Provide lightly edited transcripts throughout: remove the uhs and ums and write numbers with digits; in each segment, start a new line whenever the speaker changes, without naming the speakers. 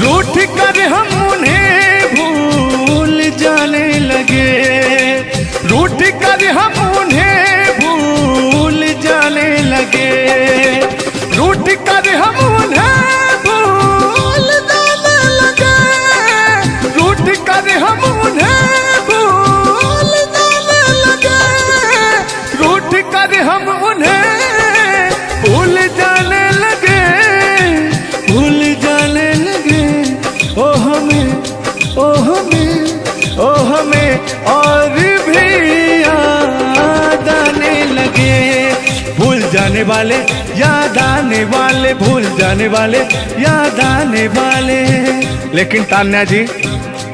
रूठ कर हम उन्हें भूल जाने लगे, रूठ कर हम उन्हें भूल जाने लगे, रूठ कर हम उन्हें भूल जाने लगे, रूठ कर हम उन्हें भूल जाने लगे, रूठ कर हम उन्हें भूल जाने लगे, भूल जाने लगे। ओ हमें, ओ हमें, ओ हमें और भी याद आने लगे। भूल जाने वाले, याद आने वाले, भूल जाने वाले, याद आने वाले। लेकिन तान्या जी,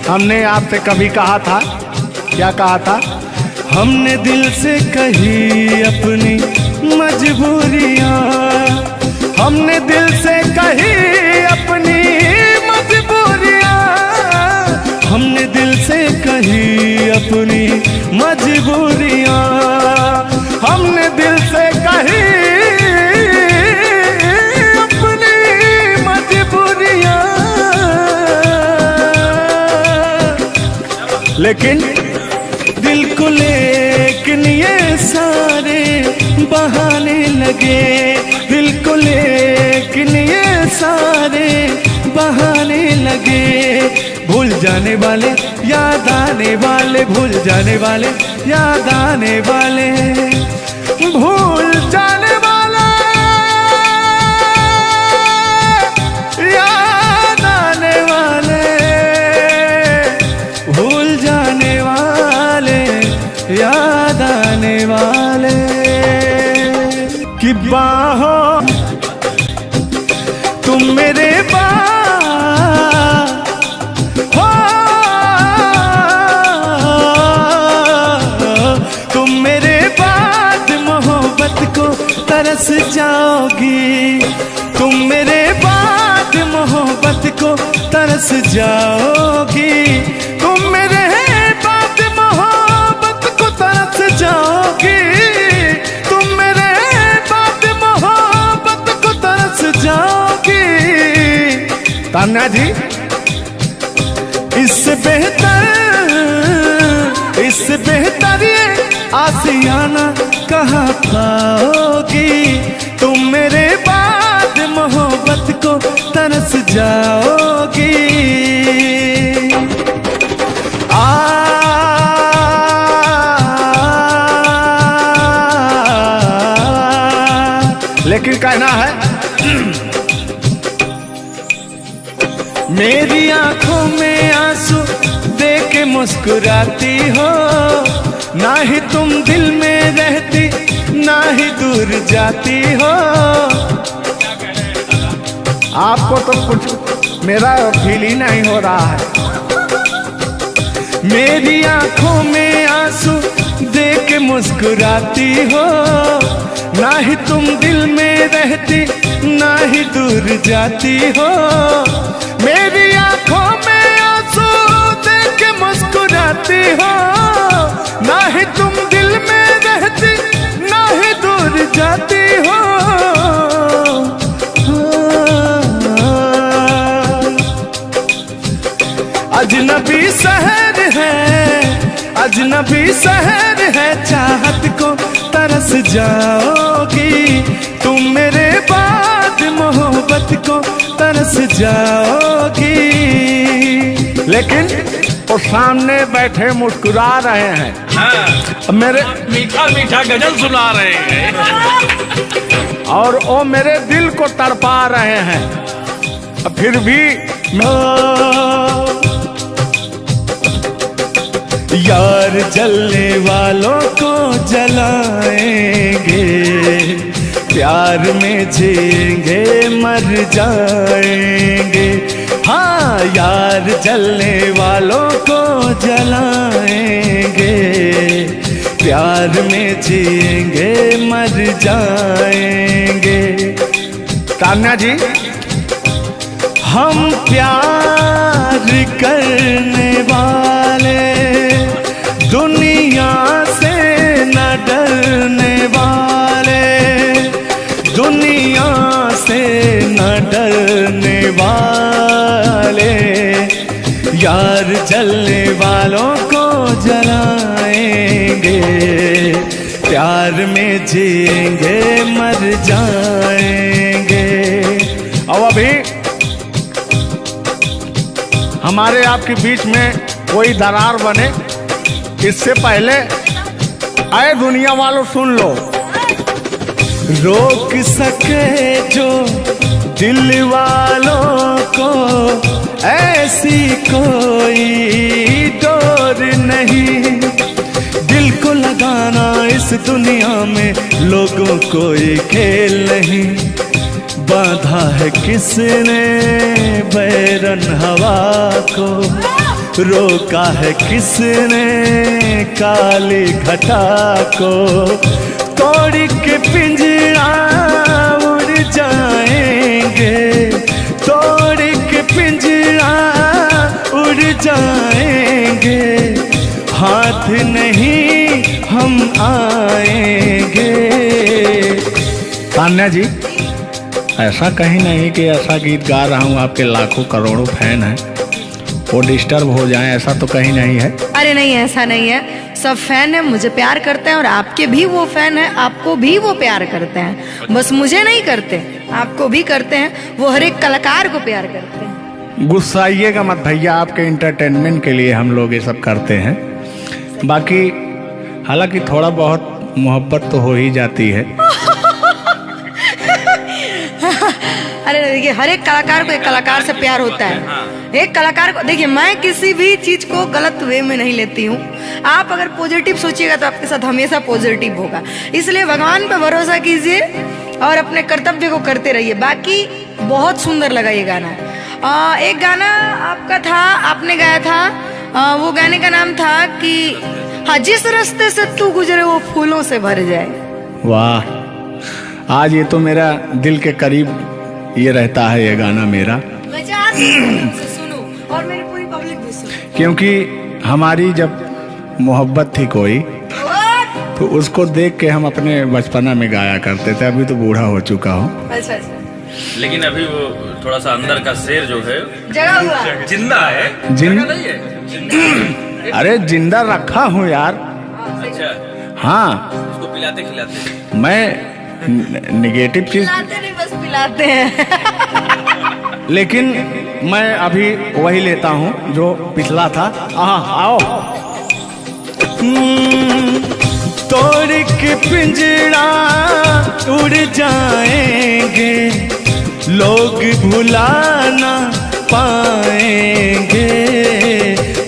हमने आपसे कभी कहा था, क्या कहा था? हमने दिल से कही अपनी मजबूरियां, हमने दिल से कही अपनी मजबूरियां, हमने दिल से कही अपनी मजबूरियां, हमने दिल से कही अपनी मजबूरियां। लेकिन दिल को लेकिन ये सारे बहाने लगे, दिल को लेकिन ये सारे बहाने लगे। भूल जाने वाले, याद आने वाले, भूल जाने वाले, याद आने वाले, भूल जाने वाले, याद आने वाले, भूल जाने वाले, याद आने वाले। कि बाहों तुम मेरे हो, तुम मेरे बाद मोहब्बत को तरस जाओगी, तुम मेरे बाद मोहब्बत को तरस जाओगी, तुम मेरे बाद मोहब्बत को तरस जाओगी, तुम मेरे बाद मोहब्बत को तरस जाओगी। तान्या जी, इससे बेहतर ये आशियाना कहाँ पाओगी, तुम मेरे बाद मोहब्बत को तरस जाओगी। लेकिन कहना है, मेरी आंखों में आंसू देख के मुस्कुराती हो, ना ही तुम दिल में रहती, ना ही दूर जाती हो। आपको तो कुछ मेरा फील ही नहीं हो रहा है। मेरी आंखों में आंसू देख के मुस्कुराती हो, ना ही तुम दिल में रहती, ना ही दूर जाती हो। मेरी आंखों में आंसू देख के मुस्कुराती हो, ना ही तुम दिल में रहती, ना ही दूर जाती हो। अजनबी शहर है, अजनबी शहर है, चाहत को तरस जाओगी, तुम मेरे बाद मोहब्बत को तरस जाओगी। लेकिन वो सामने बैठे मुस्कुरा रहे हैं, हाँ। मेरे
मीठा मीठा गजल सुना रहे हैं
और वो मेरे दिल को तड़पा रहे हैं। फिर भी यार जलने वालों को जलाएंगे, प्यार में जिएंगे मर जाएंगे। हाँ, यार जलने वालों को जलाएंगे, प्यार में जिएंगे मर जाएंगे। तान्या जी, हम प्यार करने वाले दुनिया से न डरने वाले, दुनिया से न डरने वाले, जलने वालों को जलाएंगे, प्यार में जिएंगे मर जाएंगे। और अभी हमारे आपके बीच में कोई दरार बने इससे पहले आए दुनिया वालों सुन लो। रोक सके जो दिल वालों को ऐसी कोई डोर नहीं, दिल को लगाना इस दुनिया में लोगों कोई खेल नहीं। बांधा है किसने बैरन हवा को, रोका है किसने काली घटा को, तोड़ के पिंजरा उड़ जाएंगे, तोड़ के पिंजरा उड़ जाएंगे, हाथ नहीं हम आएंगे। तान्या जी, ऐसा कहीं नहीं कि ऐसा गीत गा रहा हूँ आपके लाखों करोड़ों फैन हैं वो डिस्टर्ब हो जाए, ऐसा तो कहीं नहीं है।
अरे नहीं, ऐसा नहीं है। सब फैन है, मुझे प्यार करते हैं और आपके भी वो फैन है, आपको भी वो प्यार करते हैं। बस मुझे नहीं करते, आपको भी करते हैं। वो हर एक कलाकार को प्यार करते हैं।
गुस्साइएगा मत भैया, आपके एंटरटेनमेंट के लिए हम लोग ये सब करते हैं। बाकी हालांकि थोड़ा बहुत मोहब्बत तो हो ही जाती है।
अरे देखिए, हर एक कलाकार को एक कलाकार से प्यार होता है। एक कलाकार को देखिए, मैं किसी भी चीज को गलत वे में नहीं लेती हूँ। आप अगर पॉजिटिव सोचिएगा तो आपके साथ हमेशा पॉजिटिव होगा। इसलिए भगवान पर भरोसा कीजिए और अपने कर्तव्य को करते रहिए। बाकी बहुत सुंदर लगा ये गाना। एक गाना आपका था, आपने गाया था, वो गाने का नाम था कि हाँ, जिस रास्ते से तू गुजरे वो फूलों से भर जाए।
वाह, आज ये तो मेरा दिल के करीब ये रहता है ये गाना मेरा।
मैं चाहती हूँ सुनो और मेरी पूरी पब्लिक भी सुने,
क्योंकि हमारी जब मोहब्बत थी कोई तो उसको देख के हम अपने बचपना में गाया करते थे। अभी तो बूढ़ा हो चुका हूँ।
अच्छा,
लेकिन अभी वो थोड़ा सा अंदर का शेर जो है
जगा हुआ
जिंदा है।
जिंदा
नहीं है?
अरे जिंदा रखा हूँ यार।
अच्छा,
हाँ,
उसको पिलाते खिलाते
मैं निगेटिव चीज
पिलाते नहीं, बस पिलाते हैं।
लेकिन मैं अभी वही लेता हूँ जो पिछला था। आओ। तोड़ के पिंजरा उड़ जाएंगे, लोग भुला ना पाएंगे,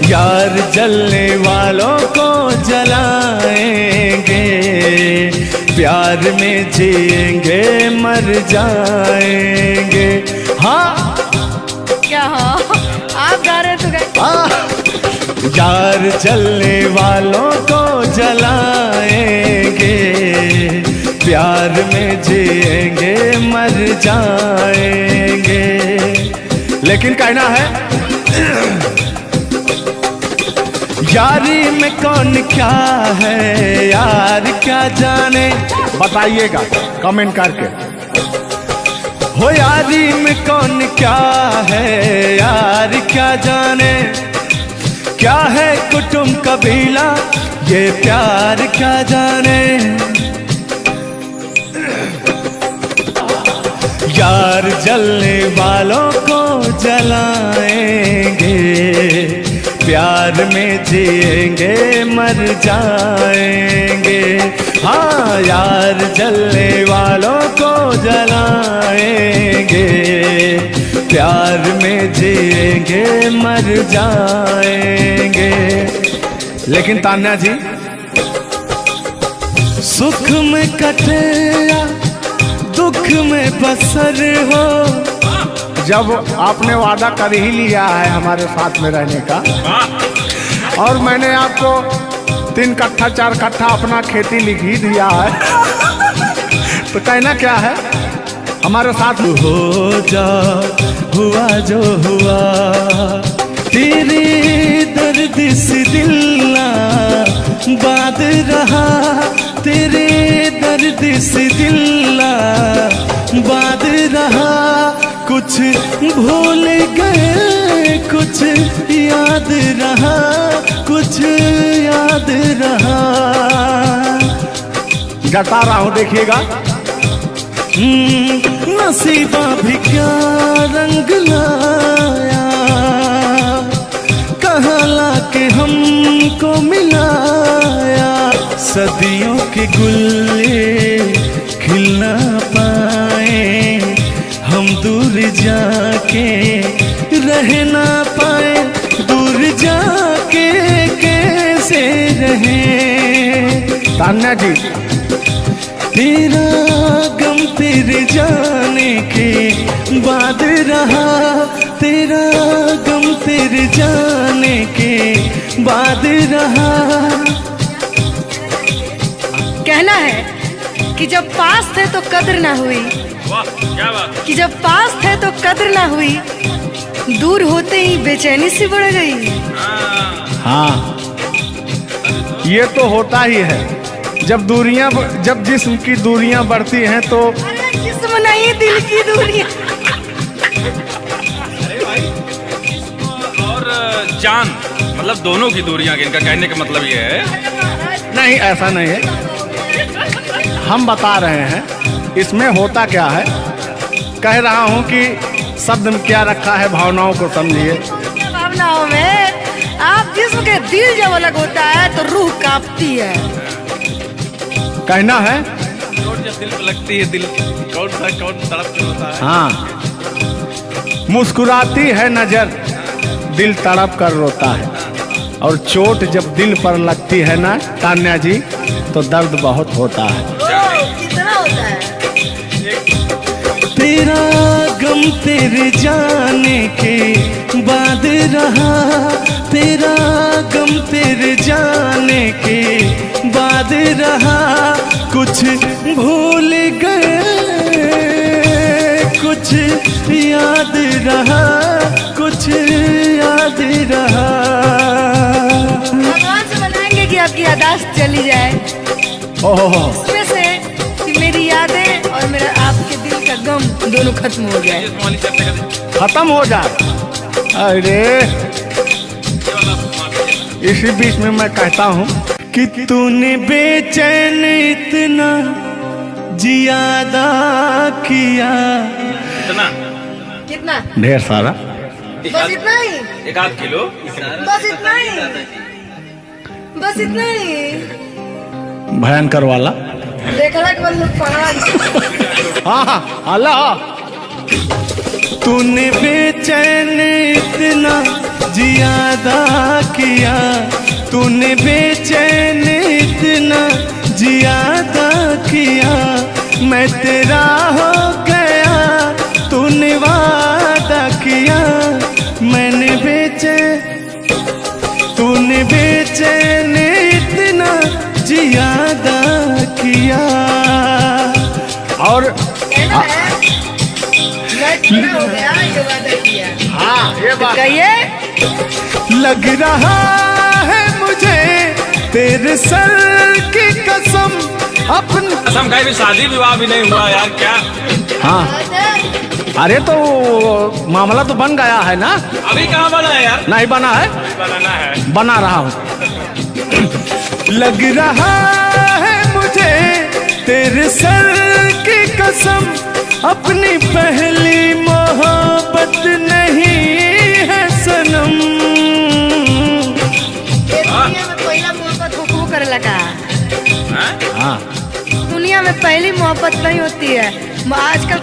यार जलने वालों को जलाएंगे, प्यार में जिएंगे मर जाएंगे। हाँ
क्या? हाँ, आप गा रहे तो गाइए।
यार जलने वालों को जलाएंगे, प्यार में जिएंगे मर जाएंगे। लेकिन कहना है यारी में कौन क्या है यार क्या जाने, बताइएगा कमेंट करके। हो यारी में कौन क्या है यार क्या जाने, क्या है कुटुंब कबीला ये प्यार क्या जाने। यार जलने वालों को जलाएंगे, प्यार में जिएंगे मर जाएंगे। हाँ, यार जलने वालों को जलाएंगे, प्यार में जिएंगे मर जाएंगे। लेकिन तान्या जी, सुख में कटे या दुख में बसर हो, जब आपने वादा कर ही लिया है हमारे साथ में रहने का, और मैंने आपको 3 कट्ठा 4 कट्ठा अपना खेती लिख ही दिया है, तो कहना क्या है हमारे साथ हो जा, हुआ जो हुआ, तेरे दर्द से दिल ना बात रहा, तेरे दर्द से दिल ना बात रहा, कुछ भूल गए कुछ याद रहा, कुछ याद रहा। गाता रहा हूं, देखिएगा। नसीबा भी क्या रंग लाया, कहाँ लाके हमको मिलाया। सदियों के गुल्ले खिल ना पाए, हम दूर जाके रह ना पाए। दूर जाके कैसे रहे। तान्या जी, तेरा गम तेरे जाने के बाद रहा, तेरा गम तेरे जाने के बाद रहा।
कहना है कि जब पास थे तो कद्र ना हुई,
वाह क्या बात।
कि जब पास थे तो कद्र ना हुई, दूर होते ही बेचैनी सी बढ़ गई।
हाँ, ये तो होता ही है। जब जिस्म की दूरियां बढ़ती हैं तो
अरे जिस्म नहीं, दिल की दूरियां।
अरे भाई, जिस्म और जान मतलब दोनों की दूरियां, इनका कहने का मतलब ये है।
नहीं, ऐसा नहीं है। हम बता रहे हैं इसमें होता क्या है। कह रहा हूं कि शब्द में क्या रखा है, भावनाओं को समझिए।
भावनाओं में आप जिस्म के दिल जब अलग होता है तो रूह कांपती है।
कहना है
चोट जब दिल पे लगती है, दिल कौन तड़प के होता है।
हाँ, मुस्कुराती है नजर, दिल तड़प कर रोता है। और चोट जब दिल पर लगती है ना तान्या जी, तो दर्द बहुत होता है।
कितना होता है।
तेरा गम तेरे जाने के बाद रहा, तेरा गम तेरे जाने के बाद रहा। कुछ भूल गए, कुछ याद रहा, कुछ याद रहा।
भगवान से मनाएंगे कि आपकी यादाश्त चली जाए,
ओह,
उसमें से कि मेरी यादें और मेरा आपके दिल का गम दोनों खत्म हो जाए।
जिस्म वाली चर्चा करते
खत्म हो जाए। अरे इसी बीच में मैं कहता हूँ कि तूने बेचैन इतना जियादा किया।
इतना
कितना?
ढेर सारा।
बस इतना ही,
एक आध किलो।
बस इतना ही, बस इतना ही।
भयंकर वाला।
देखला के बाद लोग पहाड़।
हाँ, अल्लाह। तूने बेचैन इतना जियादा किया, तूने बेचैन इतना जियादा किया। मैं तेरा हो गया, तूने वादा किया। मैंने तूने बेचैन इतना जियादा किया। और
हो गया, ये वादा किया।
हाँ, ये बात
कहिए।
लग रहा है मुझे तेरे सर की कसम, अपनी
कसम खाई भी शादी विवाह भी नहीं हुआ यार, क्या।
हाँ, अरे तो मामला तो बन गया है ना।
अभी कहाँ बना है यार।
नहीं बना है,
बनाना है।
बना रहा हूँ। लग रहा है मुझे तेरे सर की कसम, अपनी पहली मोहब्बत नहीं है सनम। दुनिया में पहला मोहब्बत
हुकू करे लगा।
हाँ,
दुनिया में पहली मोहब्बत नहीं होती है। आजकल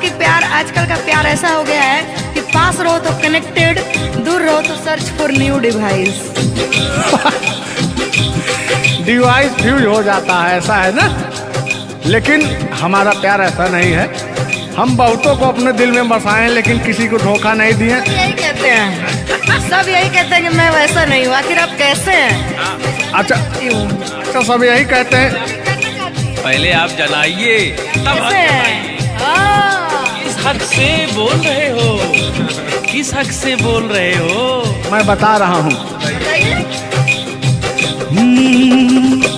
का प्यार ऐसा हो गया है कि पास रहो तो कनेक्टेड, दूर रहो तो search for new device.
Device fuse हो जाता है, ऐसा है ना। लेकिन हमारा प्यार ऐसा नहीं है। हम बहुतों को अपने दिल में बसाए, लेकिन किसी को धोखा नहीं दिए।
यही कहते हैं, सब यही कहते हैं कि मैं वैसा नहीं हूँ। आखिर आप कैसे हैं?
अच्छा, सब यही कहते हैं।
पहले आप जलाइए तब
कैसे हैं?
किस हक से बोल रहे हो, किस हक से बोल रहे हो।
मैं बता रहा हूँ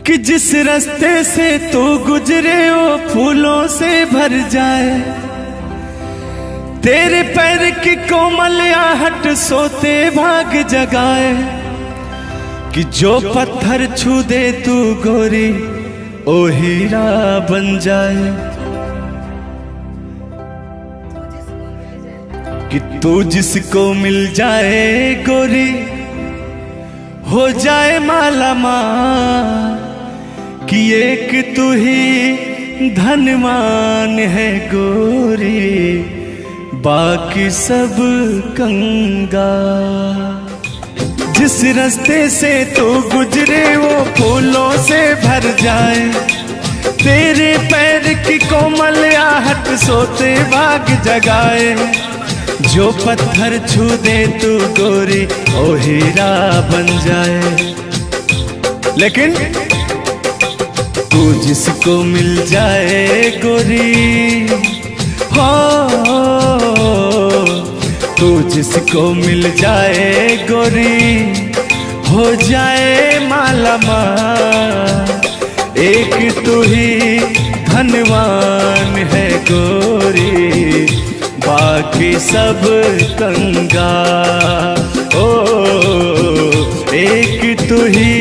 कि जिस रास्ते से तो गुजरे वो फूलों से भर जाए, तेरे पैर की कोमल आहट सोते भाग जगाए, कि जो पत्थर छू दे तू गोरी ओ हीरा बन जाए। कि तू जिसको मिल जाए गोरी हो जाए माला माल, कि एक तू ही धनवान है गोरी बाकी सब कंगाल। जिस रास्ते से तू गुजरे वो फूलों से भर जाए, तेरे पैर की कोमल आहट सोते भाग जगाए। जो पत्थर छू दे तू गोरी ओ हीरा बन जाए। लेकिन तू जिसको मिल जाए गोरी हो, तू जिसको मिल जाए गोरी हो जाए माला माल, एक तू ही धनवान है गोरी बाकी सब कंगाल। ओ एक तू ही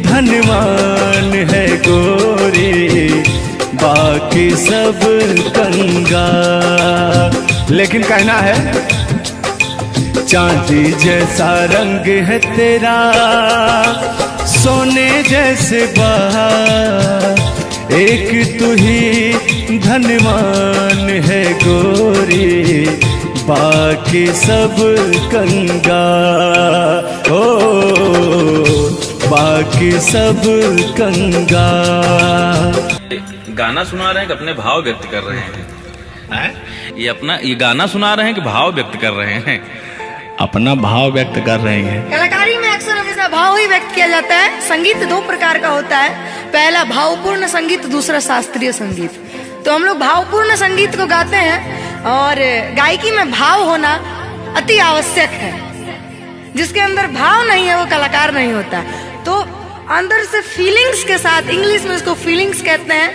धनवान है गोरी बाकी सब कंगाल। लेकिन कहना है चांदी जैसा रंग है तेरा सोने जैसे बहार, एक तू ही धनवान है गोरी बाकी सब कंगाल। ओ बाकी सब कंगाल।
गाना सुना रहे हैं कि अपने भाव व्यक्त कर रहे हैं? ये गाना सुना रहे हैं कि भाव व्यक्त कर रहे हैं?
अपना भाव व्यक्त कर रहे हैं।
कलाकारी में अक्सर हमेशा भाव ही व्यक्त किया जाता है। संगीत दो प्रकार का होता है, पहला भावपूर्ण संगीत, दूसरा शास्त्रीय संगीत। तो हम लोग भावपूर्ण संगीत को गाते हैं और गायकी में भाव होना अति आवश्यक है। जिसके अंदर भाव नहीं है वो कलाकार नहीं होता। तो अंदर से फीलिंग्स के साथ, इंग्लिश में इसको फीलिंग्स कहते हैं,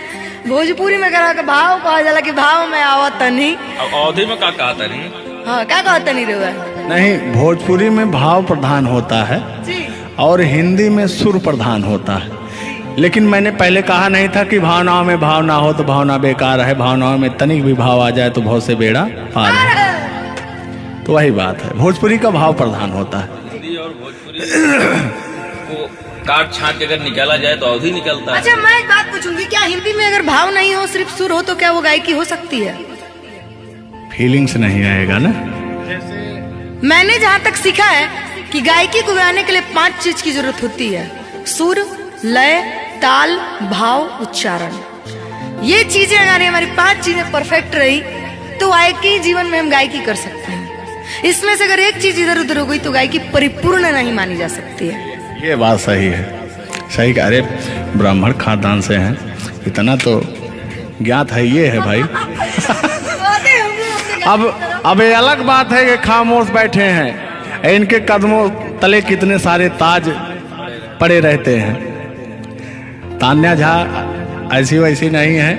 भोजपुरी में कहा भाव कहा जाला कि भाव में आवत नहीं।
अब अवधि में क्या कहा था नहीं?
हाँ क्या कहता नहीं रे?
नहीं, भोजपुरी में भाव प्रधान होता है
जी,
और हिंदी में सुर प्रधान होता है। लेकिन मैंने पहले कहा नहीं था कि भावनाओं में भाव ना हो तो भावना बेकार है, भावनाओं में तनिक भी भाव आ जाए तो भाव से बेड़ा पार है। तो वही बात है, भोजपुरी का भाव प्रधान होता है।
हिंदी और भोजपुरी को काट छाट के अगर निकाला जाए तो अवधि निकलता है।
अच्छा मैं एक बात पूछूंगी, क्या हिंदी में अगर भाव नहीं हो सिर्फ सुर हो तो क्या वो गायकी हो सकती है?
फीलिंग्स नहीं आएगा ना।
मैंने जहाँ तक सीखा है कि गायकी को गाने के लिए 5 चीज की जरूरत होती है: सुर, लय, ताल, भाव, उच्चारण। ये चीजें अगर हमारी 5 चीजें परफेक्ट रही तो गायकी जीवन में हम गायकी कर सकते हैं। इसमें से अगर एक चीज इधर उधर हो गई तो गायकी परिपूर्ण नहीं मानी जा सकती है। ये
बात सही है, सही। अरे ब्राह्मण खानदान से हैं, इतना तो ज्ञात है। ये है भाई। अब ये अलग बात है कि खामोश बैठे हैं, इनके कदमों तले कितने सारे ताज पड़े रहते हैं। तान्या झा ऐसी वैसी नहीं है,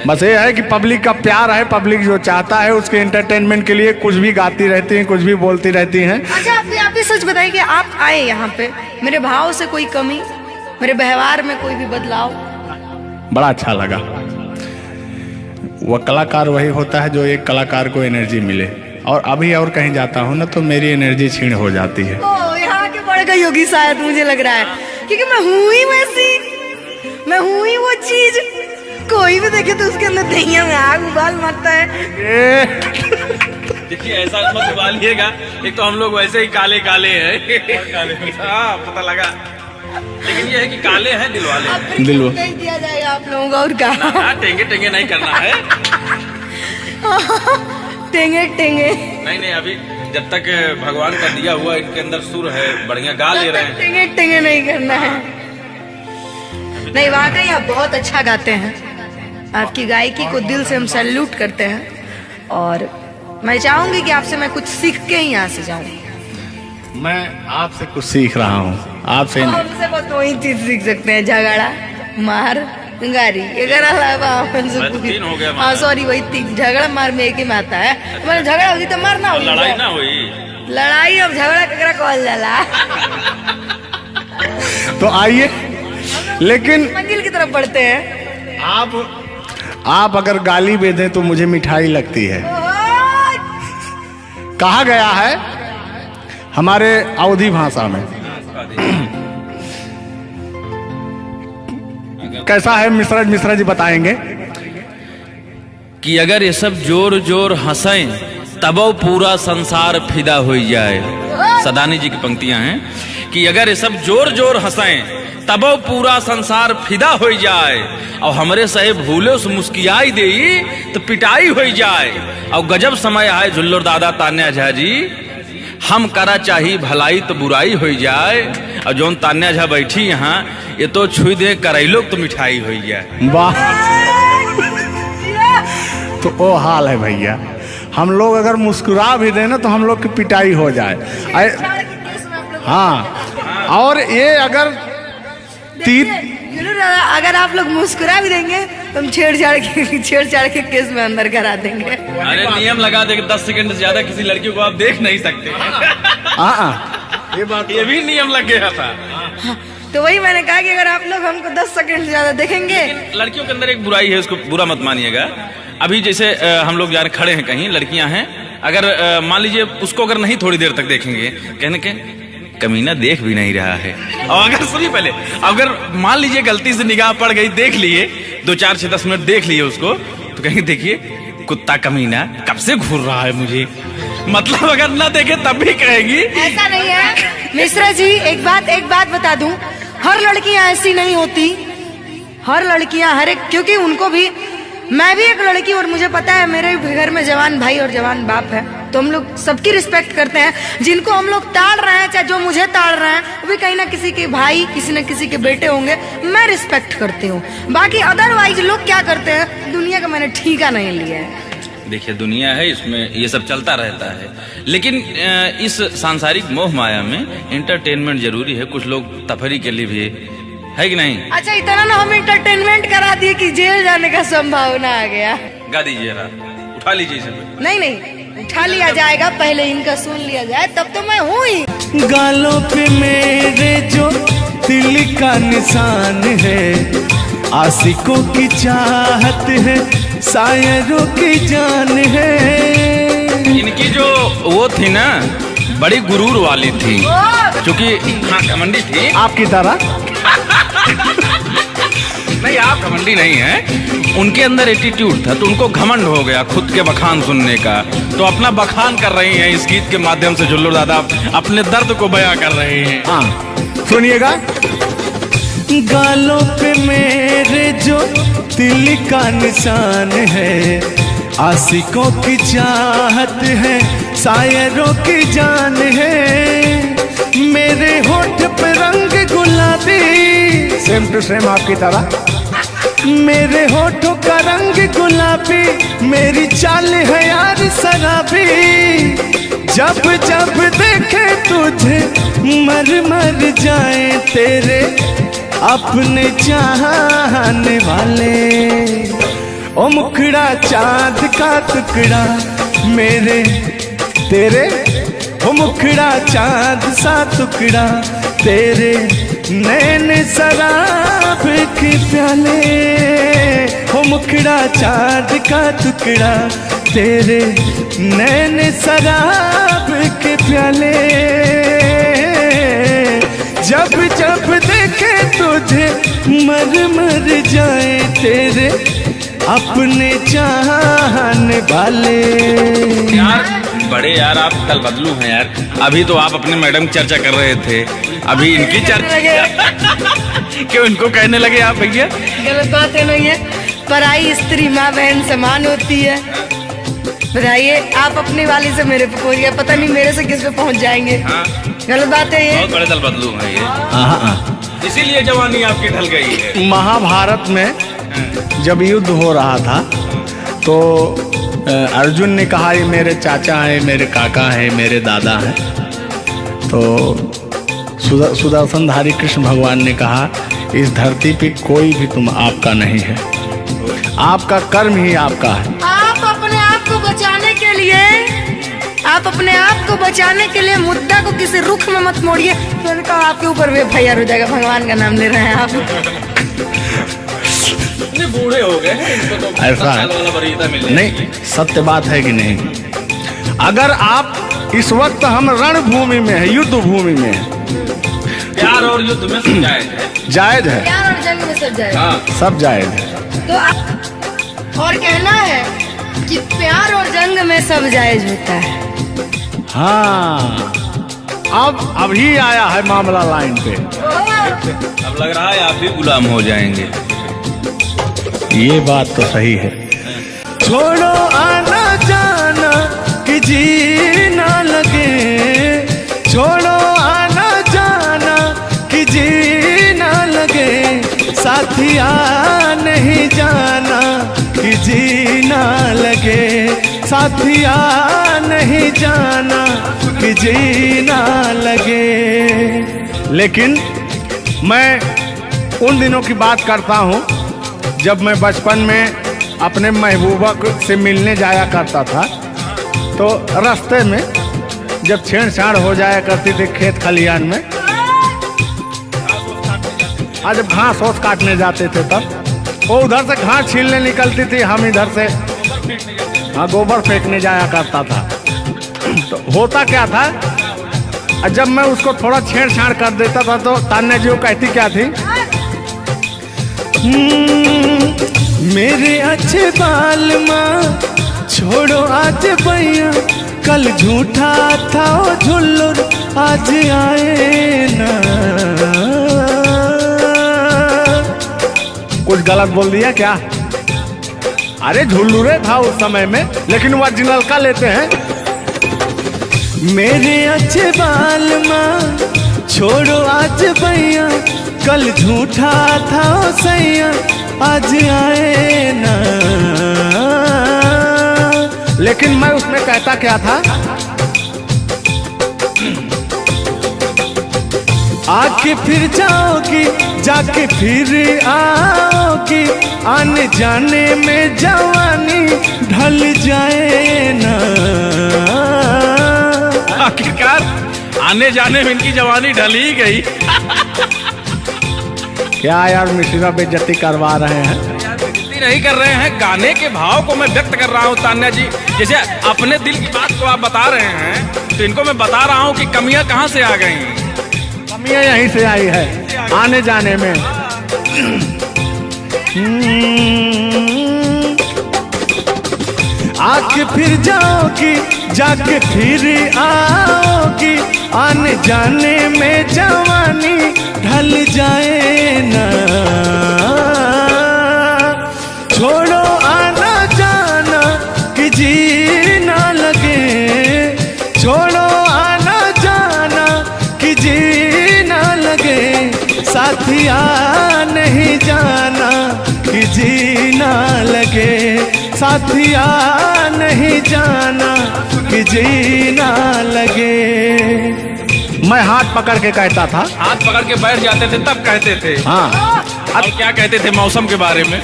बस ये है कि पब्लिक का प्यार है, पब्लिक जो चाहता है उसके एंटरटेनमेंट के लिए कुछ भी गाती रहती हैं, कुछ भी बोलती रहती हैं।
अच्छा आप भी सच बताइए कि आप आए यहाँ पे, मेरे भाव से कोई कमी, मेरे व्यवहार में कोई भी बदलाव?
बड़ा अच्छा लगा। वह कलाकार वही होता है जो एक कलाकार को एनर्जी मिले, और अभी और कहीं जाता हूँ ना तो मेरी एनर्जी छीण हो जाती है।
ओ, यहाँ के बढ़ गई होगी शायद, मुझे लग रहा है, क्योंकि मैं हूँ ही वैसी, मैं हूँ ही वो चीज। कोई भी देखे तो उसके अंदर दहिया में आग उबाल मारता है।
देखिए ऐसा मत उबालिएगा, एक तो हम लोग वैसे ही काले काले हैं। हाँ पता लगा, लेकिन ये है कि काले हैं दिल वाले।
दिल दिया जाएगा आप लोगों को और क्या?
टेंगे टेंगे नहीं करना है।
टेंगे टेंगे
नहीं, अभी जब तक भगवान का दिया हुआ इनके अंदर सुर है, बढ़िया गा ले रहे हैं।
टेंगे टेंगे नहीं करना है। नहीं वाकई आप बहुत अच्छा गाते हैं, आपकी गायकी को दिल से हम सैल्यूट करते हैं, और मैं चाहूंगी कि आपसे मैं कुछ सीख के ही यहाँ से जाऊं।
मैं आपसे कुछ सीख रहा हूँ, आपसे
हमसे बस वही चीज सीख सकते हैं, झगड़ा, मार, गारी अगर अलावा
तीन हो गया हमारा।
हाँ सॉरी वही तीन, झगड़ा मार में एक ही में आता है। मतलब झगड़ा होगी तो मारना होगी,
लड़ाई ना हुई,
लड़ाई अब झगड़ा ककरा कहल जाला।
तो आइए, लेकिन
मंजिल की तरफ बढ़ते हैं।
आप अगर गाली दे दें तो मुझे मिठाई लगती है। कहा गया है हमारे अवधी भाषा में, कैसा है मिश्रा जी बताएंगे
कि अगर ये सब जोर जोर हंसें तबो पूरा संसार फिदा हो जाए। सदानी जी की पंक्तियां हैं कि अगर ये सब जोर जोर हंसें तबो पूरा संसार फिदा हो जाए, और हमरे सहे भूले से मुस्कियाई दे तो पिटाई हो जाए। और गजब समय आए झुल्लर दादा तान्या झा जी, हम करा चाही भलाई तो बुराई हो जाए। और जोन तान्या झा बैठी यहाँ, ये तो छुई दे करैलो तो मिठाई हो जाए।
वाह, तो वो हाल है भैया, हम लोग अगर मुस्कुरा भी दें ना तो हम लोग की पिटाई हो जाए। हाँ, और ये अगर
अगर आप लोग मुस्कुरा भी देंगे तो हम छेड़छाड़ के केस में अंदर करा देंगे।
अरे नियम लगा दे कि 10 सेकंड से ज्यादा किसी लड़की को आप देख नहीं सकते। ये भी नियम लग गया था।
हाँ, तो वही मैंने कहा कि अगर आप लोग हमको 10 सेकंड से ज्यादा देखेंगे।
लड़कियों के अंदर एक बुराई है, उसको बुरा मत मानिएगा। अभी जैसे हम लोग यार खड़े हैं कहीं, लड़कियां हैं, अगर मान लीजिए उसको अगर नहीं थोड़ी देर तक देखेंगे, कहने के कमीना देख भी नहीं रहा है। और अगर सुनिए पहले, अगर मान लीजिए गलती से निगाह पड़ गई, देख लिए 2 4 6 10 मिनट देख लिए उसको, तो कहेंगे देखिए कुत्ता कमीना कब से घूर रहा है मुझे। मतलब अगर ना देखे तब भी कहेगी।
ऐसा नहीं है मिश्रा जी, एक बात बता दूं, हर लड़कियां ऐसी नहीं होती। हर लड़कियां हर एक, क्योंकि उनको भी, मैं भी एक लड़की और मुझे पता है मेरे घर में जवान भाई और जवान बाप है, तो हम लोग सबकी रिस्पेक्ट करते हैं। जिनको हम लोग ताड़ रहे हैं, चाहे जो मुझे ताड़ रहे हैं, वो भी कहीं ना किसी के भाई, किसी न किसी के बेटे होंगे, मैं रिस्पेक्ट करती हूँ। बाकी अदरवाइज लोग क्या करते हैं, दुनिया का मैंने ठीका नहीं लिया है।
देखिए दुनिया है, इसमें ये सब चलता रहता है, लेकिन इस सांसारिक मोह माया में एंटरटेनमेंट जरूरी है। कुछ लोग तफरी के लिए भी है कि नहीं।
अच्छा, इतना ना हम एंटरटेनमेंट करा दिए कि जेल जाने का संभावना आ गया।
गा दीजिए, उठा लीजिए इसे।
नहीं उठा लिया जाएगा, पहले इनका सुन लिया जाए, तब तो मैं हूँ ही।
गालों पे मेरे जो तिल का निशान है, आशिकों की चाहत है, शायरों की जान है।
इनकी जो वो थी ना, बड़ी गुरूर वाली थी, क्योंकि हाँ घमंडी थी
आपकी तरह।
नहीं, आप घमंडी नहीं है, उनके अंदर एटीट्यूड था, तो उनको घमंड हो गया खुद के बखान सुनने का। तो अपना बखान कर रही हैं इस गीत के माध्यम से। झुल्लू दादा अपने दर्द को बयां कर रहे हैं।
हाँ सुनिएगा। गालों पे मेरे जो तिल का निशान है, आशिकों की चाहत है, शायरों की जान है। मेरे होठ पे रंग गुलाबी, सेम टू सेम आपकी तरह। मेरे होठों का रंग गुलाबी, मेरी चाल है यार शराबी। जब जब देखे तुझे मर जाए तेरे अपने चाहने वाले। ओ मुखड़ा चांद का टुकड़ा मेरे तेरे, ओ मुखड़ा चांद सा टुकड़ा तेरे, नैन शराब के प्याले। ओ मुखड़ा चांद का टुकड़ा तेरे, नैन शराब के प्याले। जब जब देखे तुझे मर जाए तेरे अपने चाहने वाले।
यार बड़े यार, आप कल बदलू हैं यार। अभी तो आप अपने मैडम की चर्चा कर रहे थे, अभी इनकी चर्चा क्यों इनको कहने लगे आप भैया?
गलत बात है नहीं है, पराई स्त्री माँ बहन समान होती है। बताइए, आप अपनी वाली से मेरे पे पहुंच गया, पता नहीं मेरे से किस पे पहुंच जाएंगे।
हाँ।
गलत बात है ये।
बहुत बड़े दल बदलू हैं ये, इसीलिए जवानी आपकी ढल गई है।
महाभारत में जब युद्ध हो रहा था तो अर्जुन ने कहा ये मेरे चाचा हैं, मेरे काका हैं, मेरे दादा हैं। तो सुदर्शनधारी कृष्ण भगवान ने कहा इस धरती पे कोई भी तुम आपका नहीं है, आपका कर्म ही आपका है।
आप अपने आप को बचाने के लिए, आप अपने आप को बचाने के लिए मुद्दा को किसी रुख में मत मोड़िए। मैंने कहा आपके ऊपर भी FIR हो जाएगा, भगवान का नाम ले रहे हैं आप।
बूढ़े हो गए हैं, इनको तो
ऐसा है
वाला वरीयता मिल जाएगी।
नहीं, सत्य बात है कि नहीं? अगर आप इस वक्त हम रणभूमि में है, युद्ध भूमि में है,
प्यार और युद्ध में सब जायज है।
जायज है,
प्यार और जंग में सब जाएगा।
हाँ।
सब जायज है।
तो आप और कहना है कि प्यार और जंग में सब जायज होता है।
हाँ, अब अभी आया है मामला लाइन पे।
अब लग रहा है आप भी गुलाम हो जाएंगे।
ये बात तो सही है। छोड़ो आना जाना कि जीना लगे, छोड़ो आना जाना कि जीना लगे, साथिया नहीं जाना कि जीना लगे, साथिया नहीं जाना कि जीना लगे। लेकिन मैं उन दिनों की बात करता हूँ जब मैं बचपन में अपने महबूबा से मिलने जाया करता था, तो रास्ते में जब छेड़छाड़ हो जाया करती थी खेत खलियान में, आज जब घास ओस काटने जाते थे तब वो उधर से घास छीलने निकलती थी, हम इधर से हाँ गोबर फेंकने जाया करता था। तो होता क्या था, जब मैं उसको थोड़ा छेड़छाड़ कर देता था तो तान्या जी वो कहती क्या थी, मेरे अच्छे बाल माँ छोड़ो आज भैया, कल झूठा था वो झुल्लुर आज आए ना। कुछ गलत बोल दिया क्या? अरे झुल्लुरे था उस समय में, लेकिन ओरिजिनल का लेते हैं। मेरे अच्छे बाल माँ छोड़ो आज भैया, कल झूठा था वो सैया आज आए ना। लेकिन मैं उसमें कहता क्या था, आके फिर जाओगी जाके फिर आओगी, आने जाने में जवानी ढल जाए ना।
आखिरकार आने जाने में इनकी जवानी ढल ही गई।
क्या यार मिश्रा बेइज्जती करवा रहे हैं?
बेइज्जती नहीं कर रहे हैं, गाने के भाव को मैं व्यक्त कर रहा हूँ तान्या जी। जैसे अपने दिल की बात को आप बता रहे हैं, तो इनको मैं बता rहा हूँ कि कमियां कहाँ से आ गई।
कमियां यहीं से आई है आने जाने में। आके फिर जाओगी जाके फिर आओगी, आने जाने में जवानी ढल जाए ना। छोड़ो आना जाना कि जीना लगे, छोड़ो आना जाना कि जीना लगे, साथिया नहीं जाना कि जीना लगे, साथिया नहीं जाना कि जीना लगे। मैं हाथ पकड़ के कहता था,
हाथ पकड़ के बैठ जाते थे तब कहते थे।
हाँ
अब क्या कहते थे मौसम के बारे में?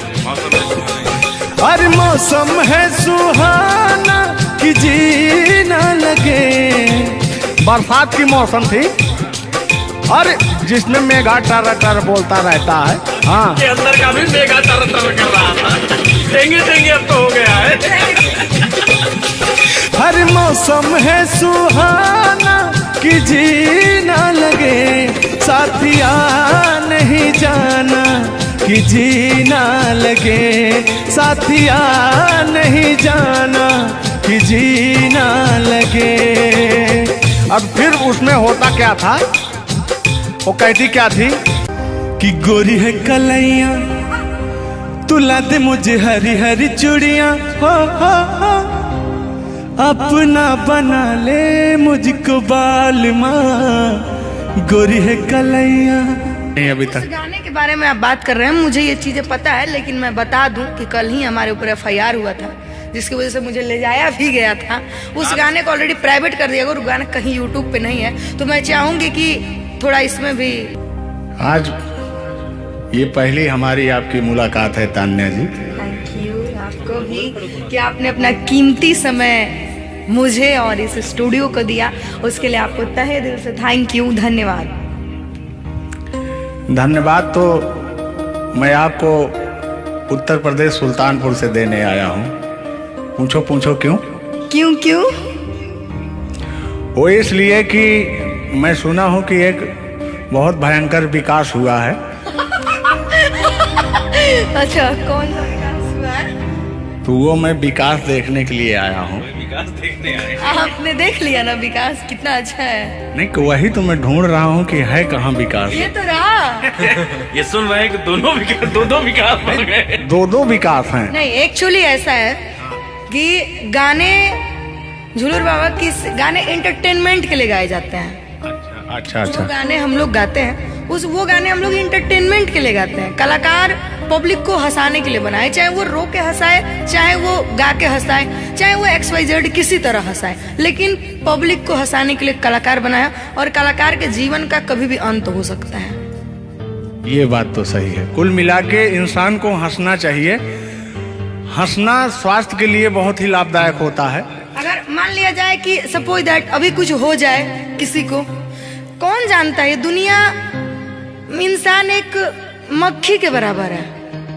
अरे मौसम है सुहाना कि जीना लगे। बरसात की मौसम थी, अरे जिसमें मेघा टर टर बोलता रहता है। हाँ
के अंदर का भी मेघा तर तर कर रहा था। देंगे देंगे अब तो हो गया है।
हर मौसम है सुहाना कि जीना लगे, साथिया नहीं जाना कि जीना लगे, साथिया नहीं जाना कि जीना लगे। अब फिर उसमें होता क्या था, वो कहती क्या थी कि गोरी है कलैया तुला दे मुझे हरी हरी चूड़ियां, हो अपना बना ले मुझको बाल माँ, गोरी है कलैया। नहीं अभी तक
गाने के बारे में आप बात कर रहे हैं, मुझे ये चीजें पता है, लेकिन मैं बता दूं कि कल ही हमारे ऊपर FIR हुआ था, जिसकी वजह से मुझे ले जाया भी गया था। उस गाने को ऑलरेडी प्राइवेट कर दिया, अगर गाना कहीं यूट्यूब पे नहीं है तो मैं चाहूंगी कि थोड़ा इसमें भी।
आज
ये पहली हमारी आपकी मुलाकात है तान्या जी।
थैंक यू आपको भी कि आपने अपना कीमती समय मुझे और इस स्टूडियो को दिया, उसके लिए आपको तहे दिल से थैंक यू, धन्यवाद।
धन्यवाद तो मैं आपको उत्तर प्रदेश सुल्तानपुर से देने आया हूँ। पूछो पूछो क्यों?
क्यों क्यों?
वो इसलिए कि मैं सुना हूँ कि एक बहुत भयंकर विकास हुआ है।
अच्छा, कौन सा विकास हुआ है?
तो वो मैं विकास देखने के लिए आया हूँ।
विकास देखने आए।
आपने देख लिया ना विकास कितना अच्छा है?
नहीं, वही तो मैं ढूंढ रहा हूँ कि है कहाँ विकास।
ये तो रहा।
ये सुन रहे हैं कि दोनों विकास बन गए।
दो विकास हैं।
नहीं, एक्चुअली ऐसा है कि गाने झुलूर बाबा किस गाने एंटरटेनमेंट के लिए गाए जाते हैं।
अच्छा
जो गाने हम लोग गाते हैं वो गाने हम लोग इंटरटेनमेंट के लिए गाते हैं। कलाकार पब्लिक को हंसाने के लिए बनाए, चाहे वो रो के हंसाए, चाहे वो गा के हंसाए, चाहे वो XYZ किसी तरह हंसाए, लेकिन पब्लिक को हंसाने के लिए कलाकार बनाया। और कलाकार के जीवन का कभी भी अंत हो सकता है।
ये बात तो सही है। कुल मिला के इंसान को हंसना चाहिए। हंसना स्वास्थ्य के लिए बहुत ही लाभदायक होता है।
अगर मान लिया जाए कि सपोज दैट अभी कुछ हो जाए किसी को, कौन जानता है? दुनिया इंसान एक मक्खी के बराबर है,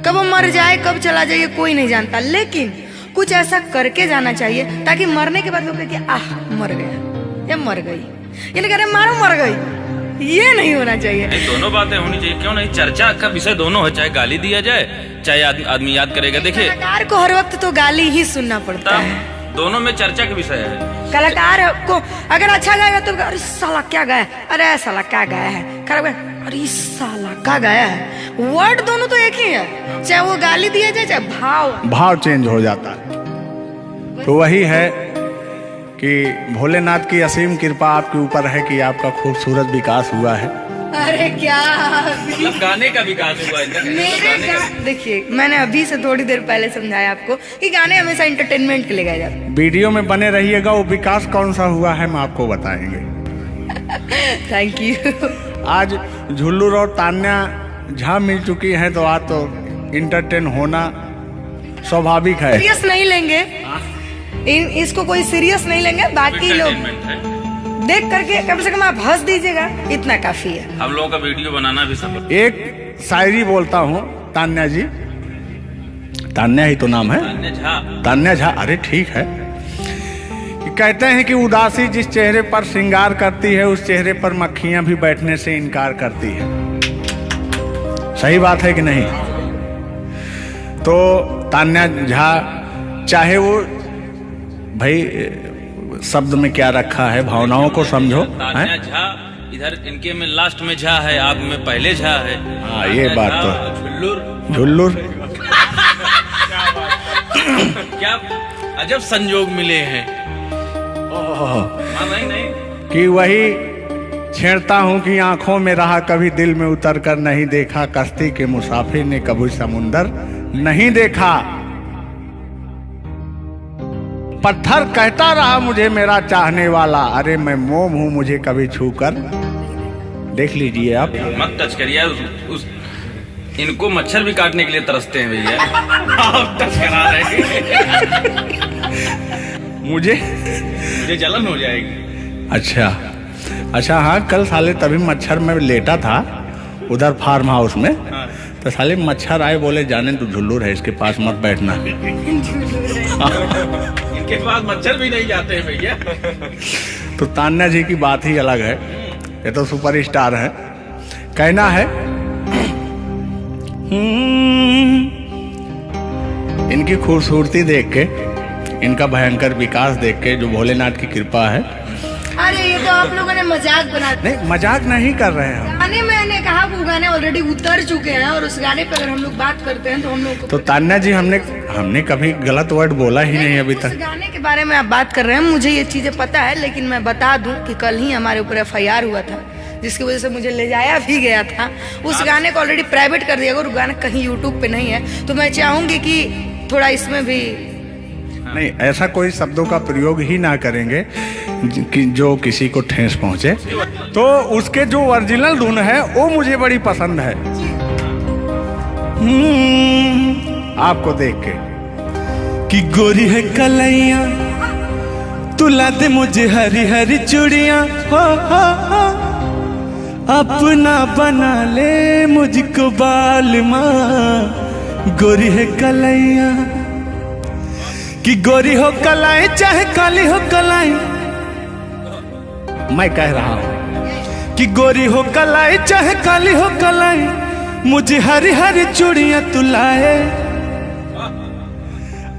कब वो मर जाए कब चला जाए कोई नहीं जानता, लेकिन कुछ ऐसा करके जाना चाहिए ताकि मरने के बाद लोग कहे कि आह मर गया या मर गई, ये नहीं कह रहे मारो मर गई। ये नहीं होना चाहिए।
दोनों बातें होनी चाहिए, क्यों नहीं? चर्चा का विषय दोनों है, चाहे गाली दिया जाए चाहे आदमी याद करेगा। देखिए,
कलाकार को हर वक्त तो गाली ही सुनना पड़ता है।
दोनों में चर्चा का विषय है।
कलाकार को अगर अच्छा गाएगा तो अरे साला क्या गाया, अरे साला क्या गाया है, खराब गाया, अरे साला क्या गाया है। वर्ड दोनों तो एक ही है, चाहे वो गाली दिया जाए चाहे
भाव चेंज हो जाता है। तो वही है कि भोलेनाथ की असीम कृपा आपके ऊपर है कि आपका खूबसूरत विकास हुआ है।
अरे क्या
मतलब गाने का विकास हुआ है।
देखिए, मैंने अभी से थोड़ी देर पहले समझाया आपको कि गाने हमेशा एंटरटेनमेंट के लिए गाए जाते हैं।
वीडियो में बने रहिएगा, वो विकास कौन सा हुआ है हम आपको बताएंगे।
Thank you.
आज झुल्लूर और तान्या झा मिल चुकी है, तो आज तो इंटरटेन होना स्वाभाविक है।
सीरियस नहीं लेंगे, इसको कोई सीरियस नहीं लेंगे। बाकी लोग देख करके कम से कम आप हंस दीजिएगा, इतना काफी है।
हम लोगों का वीडियो बनाना भी सब।
एक शायरी बोलता हूँ तान्या जी, तान्या ही तो नाम है, तान्या झा। अरे ठीक है। कहते हैं कि उदासी जिस चेहरे पर श्रृंगार करती है, उस चेहरे पर मक्खियां भी बैठने से इनकार करती है। सही बात है कि नहीं? तो तान्या झा, चाहे वो भाई शब्द में क्या रखा है, भावनाओं को समझो।
तान्या झा इधर इनके में लास्ट में झा है, आप में पहले झा है।
हाँ, ये बात तो झुल्लुर
क्या अजब संजोग मिले हैं। नहीं
कि वही छेड़ता हूँ कि आंखों में रहा कभी दिल में उतर कर नहीं देखा, कश्ती के मुसाफिर ने कभी समुंदर नहीं देखा। पत्थर कहता रहा मुझे मेरा चाहने वाला, अरे मैं मोम हूँ मुझे कभी छूकर देख लीजिए आप।
मत टच करिए उस इनको मच्छर भी काटने के लिए तरसते हैं भैया। आप टच करा रहे हैं।
मुझे
जलन हो जाएगी।
अच्छा हाँ, कल साले तभी मच्छर में लेटा था उधर फार्म हाउस में।
हाँ।
तो साले मच्छर आए, बोले जाने तो झुल्लूर है, इसके पास मत बैठना।
इनके पास मच्छर भी नहीं जाते हैं भैया।
तो तान्या जी की बात ही अलग है, ये तो सुपरस्टार है। कहना है इनकी खूबसूरती देख के, इनका भयंकर विकास देख के, जो भोलेनाथ की कृपा है।
अरे ये तो आप लोगों ने मजाक बना दिया।
नहीं, मजाक नहीं कर रहे हैं।
गाने मैंने कहा वो गाने ऑलरेडी उतर चुके हैं, और उस गाने पे अगर हम लोग बात करते हैं तो हम लोग
तो तान्या जी, हमने कभी गलत वर्ड बोला ही नहीं अभी तक।
उस गाने के बारे में आप बात कर रहे हैं, मुझे ये चीजें पता है, लेकिन मैं बता दूं कि कल ही हमारे ऊपर FIR हुआ था, जिसकी वजह से मुझे ले जाया भी गया था। उस गाने को ऑलरेडी प्राइवेट कर दिया, और गाना कहीं यूट्यूब पे नहीं है। तो मैं चाहूंगी कि थोड़ा इसमें भी
नहीं, ऐसा कोई शब्दों का प्रयोग ही ना करेंगे कि जो किसी को ठेस पहुंचे। तो उसके जो ओरिजिनल धुन है वो मुझे बड़ी पसंद है। आपको देख के
कि गोरी है कलैया तुला दे मुझे हरी हरी चूड़ियां हो अपना बना ले मुझको बाल माँ गोरी है कलैया कि गोरी हो कलाई चाहे काली हो कलाई
मैं कह रहा हूं
कि गोरी हो कलाई चाहे काली हो कलाई मुझे हरी हरी चूड़ियां तुलाए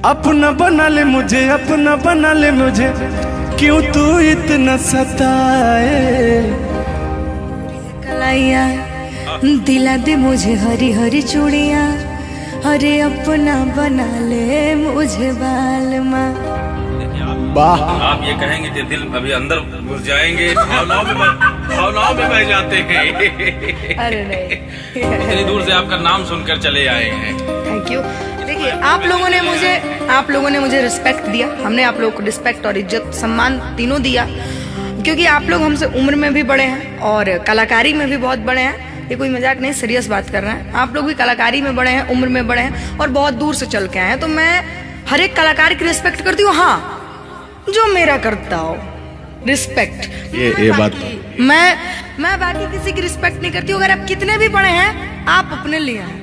अपना बना ले मुझे अपना बना ले मुझे क्यों तू इतना सताए
कलाइया दिला दे मुझे हरी हरी चूड़ियां अरे अपना बना ले मुझे बाल माँ।
वाह
आप ये कहेंगे कि दिल अभी अंदर घुस जाएंगे, भावनाओं में बह जाते हैं।
अरे नहीं,
इतनी दूर से आपका नाम सुनकर चले आए हैं।
Thank you. देखिए आप लोगों ने मुझे रिस्पेक्ट दिया, हमने आप लोगों को रिस्पेक्ट और इज्जत सम्मान तीनों दिया, क्योंकि आप लोग हमसे उम्र में भी बड़े हैं और कलाकारी में भी बहुत बड़े हैं। ये कोई मजाक नहीं, सीरियस बात कर रहे हैं। आप लोग भी कलाकारी में बड़े हैं, उम्र में बड़े हैं और बहुत दूर से चल के आए हैं, तो मैं हर एक कलाकार की रिस्पेक्ट करती हूँ। हाँ, जो मेरा करता हो रिस्पेक्ट,
ये बात
मैं बाकी किसी की रिस्पेक्ट नहीं करती हूँ। अगर आप कितने भी बड़े हैं, आप अपने लिए हैं।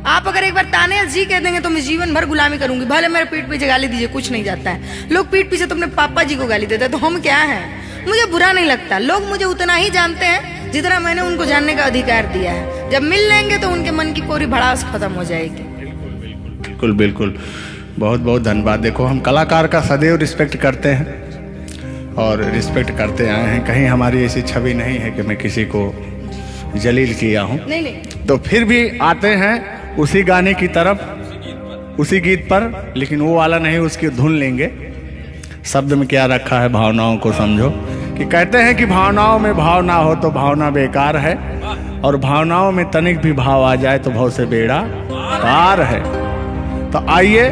आप अगर एक बार ताने जी कह देंगे तो मैं जीवन भर गुलामी करूंगी, भले मेरे पीठ पीछे गाली दीजिए, कुछ नहीं जाता है। लोग पीठ पीछे तो अपने पापा जी को गाली देते हैं, तो हम क्या हैं? मुझे बुरा नहीं लगता। लोग मुझे उतना ही जानते हैं जितना मैंने उनको जानने का अधिकार दिया है। जब मिल लेंगे तो उनके मन की पूरी भड़ास खत्म हो जाएगी।
बिल्कुल बिल्कुल, बहुत बहुत धन्यवाद। देखो हम कलाकार का सदैव रिस्पेक्ट करते हैं और रिस्पेक्ट करते आए हैं। कहीं हमारी ऐसी छवि नहीं है कि मैं किसी को जलील किया हूँ।
नहीं।
तो फिर भी आते हैं उसी गाने की तरफ, उसी गीत पर, लेकिन वो वाला नहीं, उसकी धुन लेंगे। शब्द में क्या रखा है, भावनाओं को समझो। कि कहते हैं कि भावनाओं में भाव ना हो तो भावना बेकार है, और भावनाओं में तनिक भी भाव आ जाए तो भाव से बेड़ा पार है। तो आइए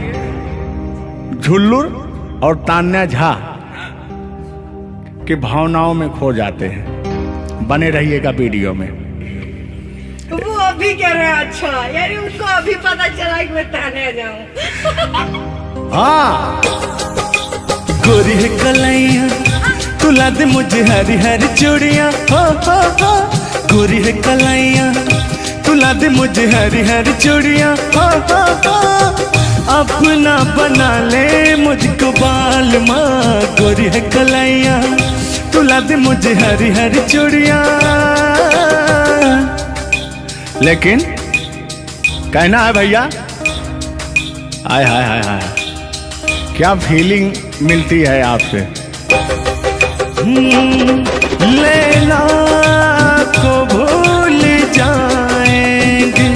झुल्लुर और तान्या झा की भावनाओं में खो जाते हैं। बने रहिएगा वीडियो में।
वो अभी कह रहे हैं, अच्छा यानी उनको अभी पता चला कि मैं तान्या जाऊं।
हाँ,
गोरी है कलैया तुला दे मुझे हरी हरी चूड़ियां हो गोरी है कलैया तुला दे मुझे हरी हरी चूड़ियां हो अपना बना ले मुझको बाल माँ गोरी है कलैया तुला दे मुझे हरी हरी चूड़ियां।
लेकिन कहना है भैया, हाय हाय हाय हाय, क्या फीलिंग मिलती है आपसे।
लैला को भूल जाएंगे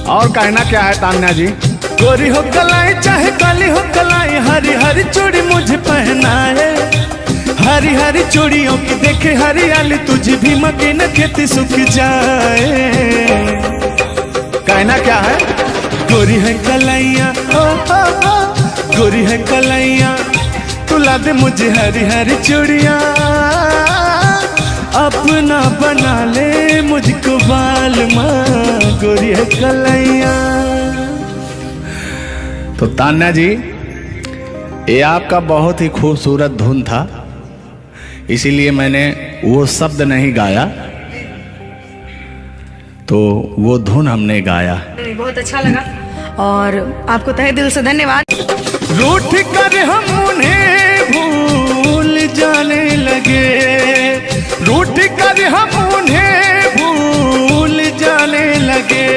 और कहना क्या है तान्या जी।
गोरी हो कलाई चाहे काली हो कलाई हरी हरी चूड़ी मुझे पहनाए हरी हरी चूड़ियों की देखे हरियाली तुझे भी मकीन खेती सूख जाए।
कहना क्या है,
गोरी है कलैया गोरी है कलैया तुला दे मुझे हरी हरी चूड़ियां अपना बना ले मुझको बाल माँ गोरी है कलैया।
तो तान्या जी, ये आपका बहुत ही खूबसूरत धुन था, इसीलिए मैंने वो शब्द नहीं गाया, तो वो धुन हमने गाया।
बहुत अच्छा लगा और आपको तहे दिल से धन्यवाद।
रूठ कर हम उन्हें भूल जाने लगे रूठ कर हम उन्हें भूल जाने लगे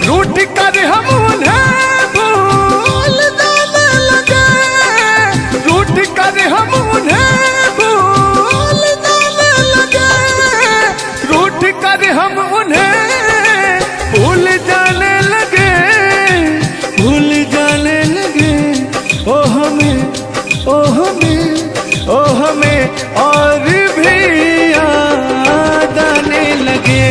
रूठ कर हम उन्हें भूल जाने लगे रूठ कर हम उन्हें भूल जाने लगे रूठ कर हम उन्हें भूल जाने लगे भूल जाने लगे ओ हमें और भी याद आने लगे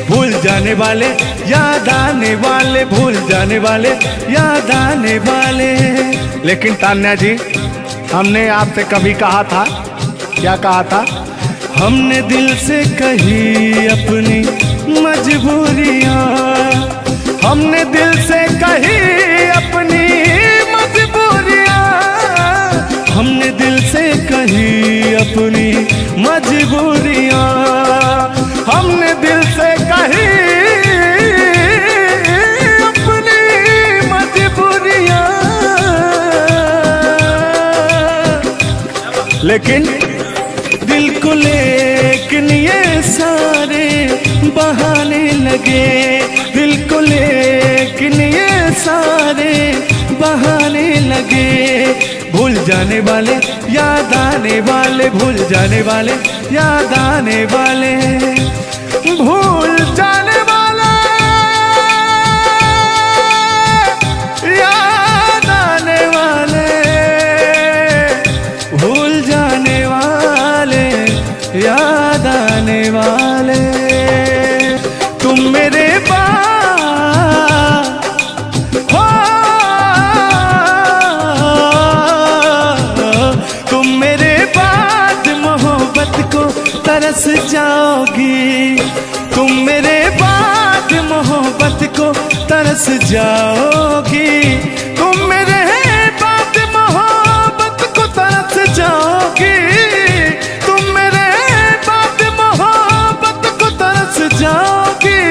भूल जाने वाले याद आने वाले भूल जाने वाले याद आने वाले।
लेकिन तान्या जी, हमने आपसे कभी कहा था, क्या कहा था,
हमने दिल से कही अपनी मजबूरियां, हमने दिल से कही अपनी मजबूरियां, हमने दिल से कही अपनी मजबूरियां, हमने दिल से कही अपनी मजबूरियां। लेकिन दिल को लेकिन ये सारे बहाने लगे, दिल को लेकिन ये सारे बहाने लगे। भूल जाने वाले याद आने वाले, भूल जाने वाले याद आने वाले, भूल जाने वाले याद आने वाले, भूल जाने वाले याद आने वाले। तुम मेरे हो, तुम मेरे बाद मोहब्बत को तरस जाओगी, तुम मेरे बाद मोहब्बत को तरस जाओगी, तुम मेरे बाद मोहब्बत को तरस जाओगी, तुम मेरे बाद मोहब्बत को तरस जाओगी।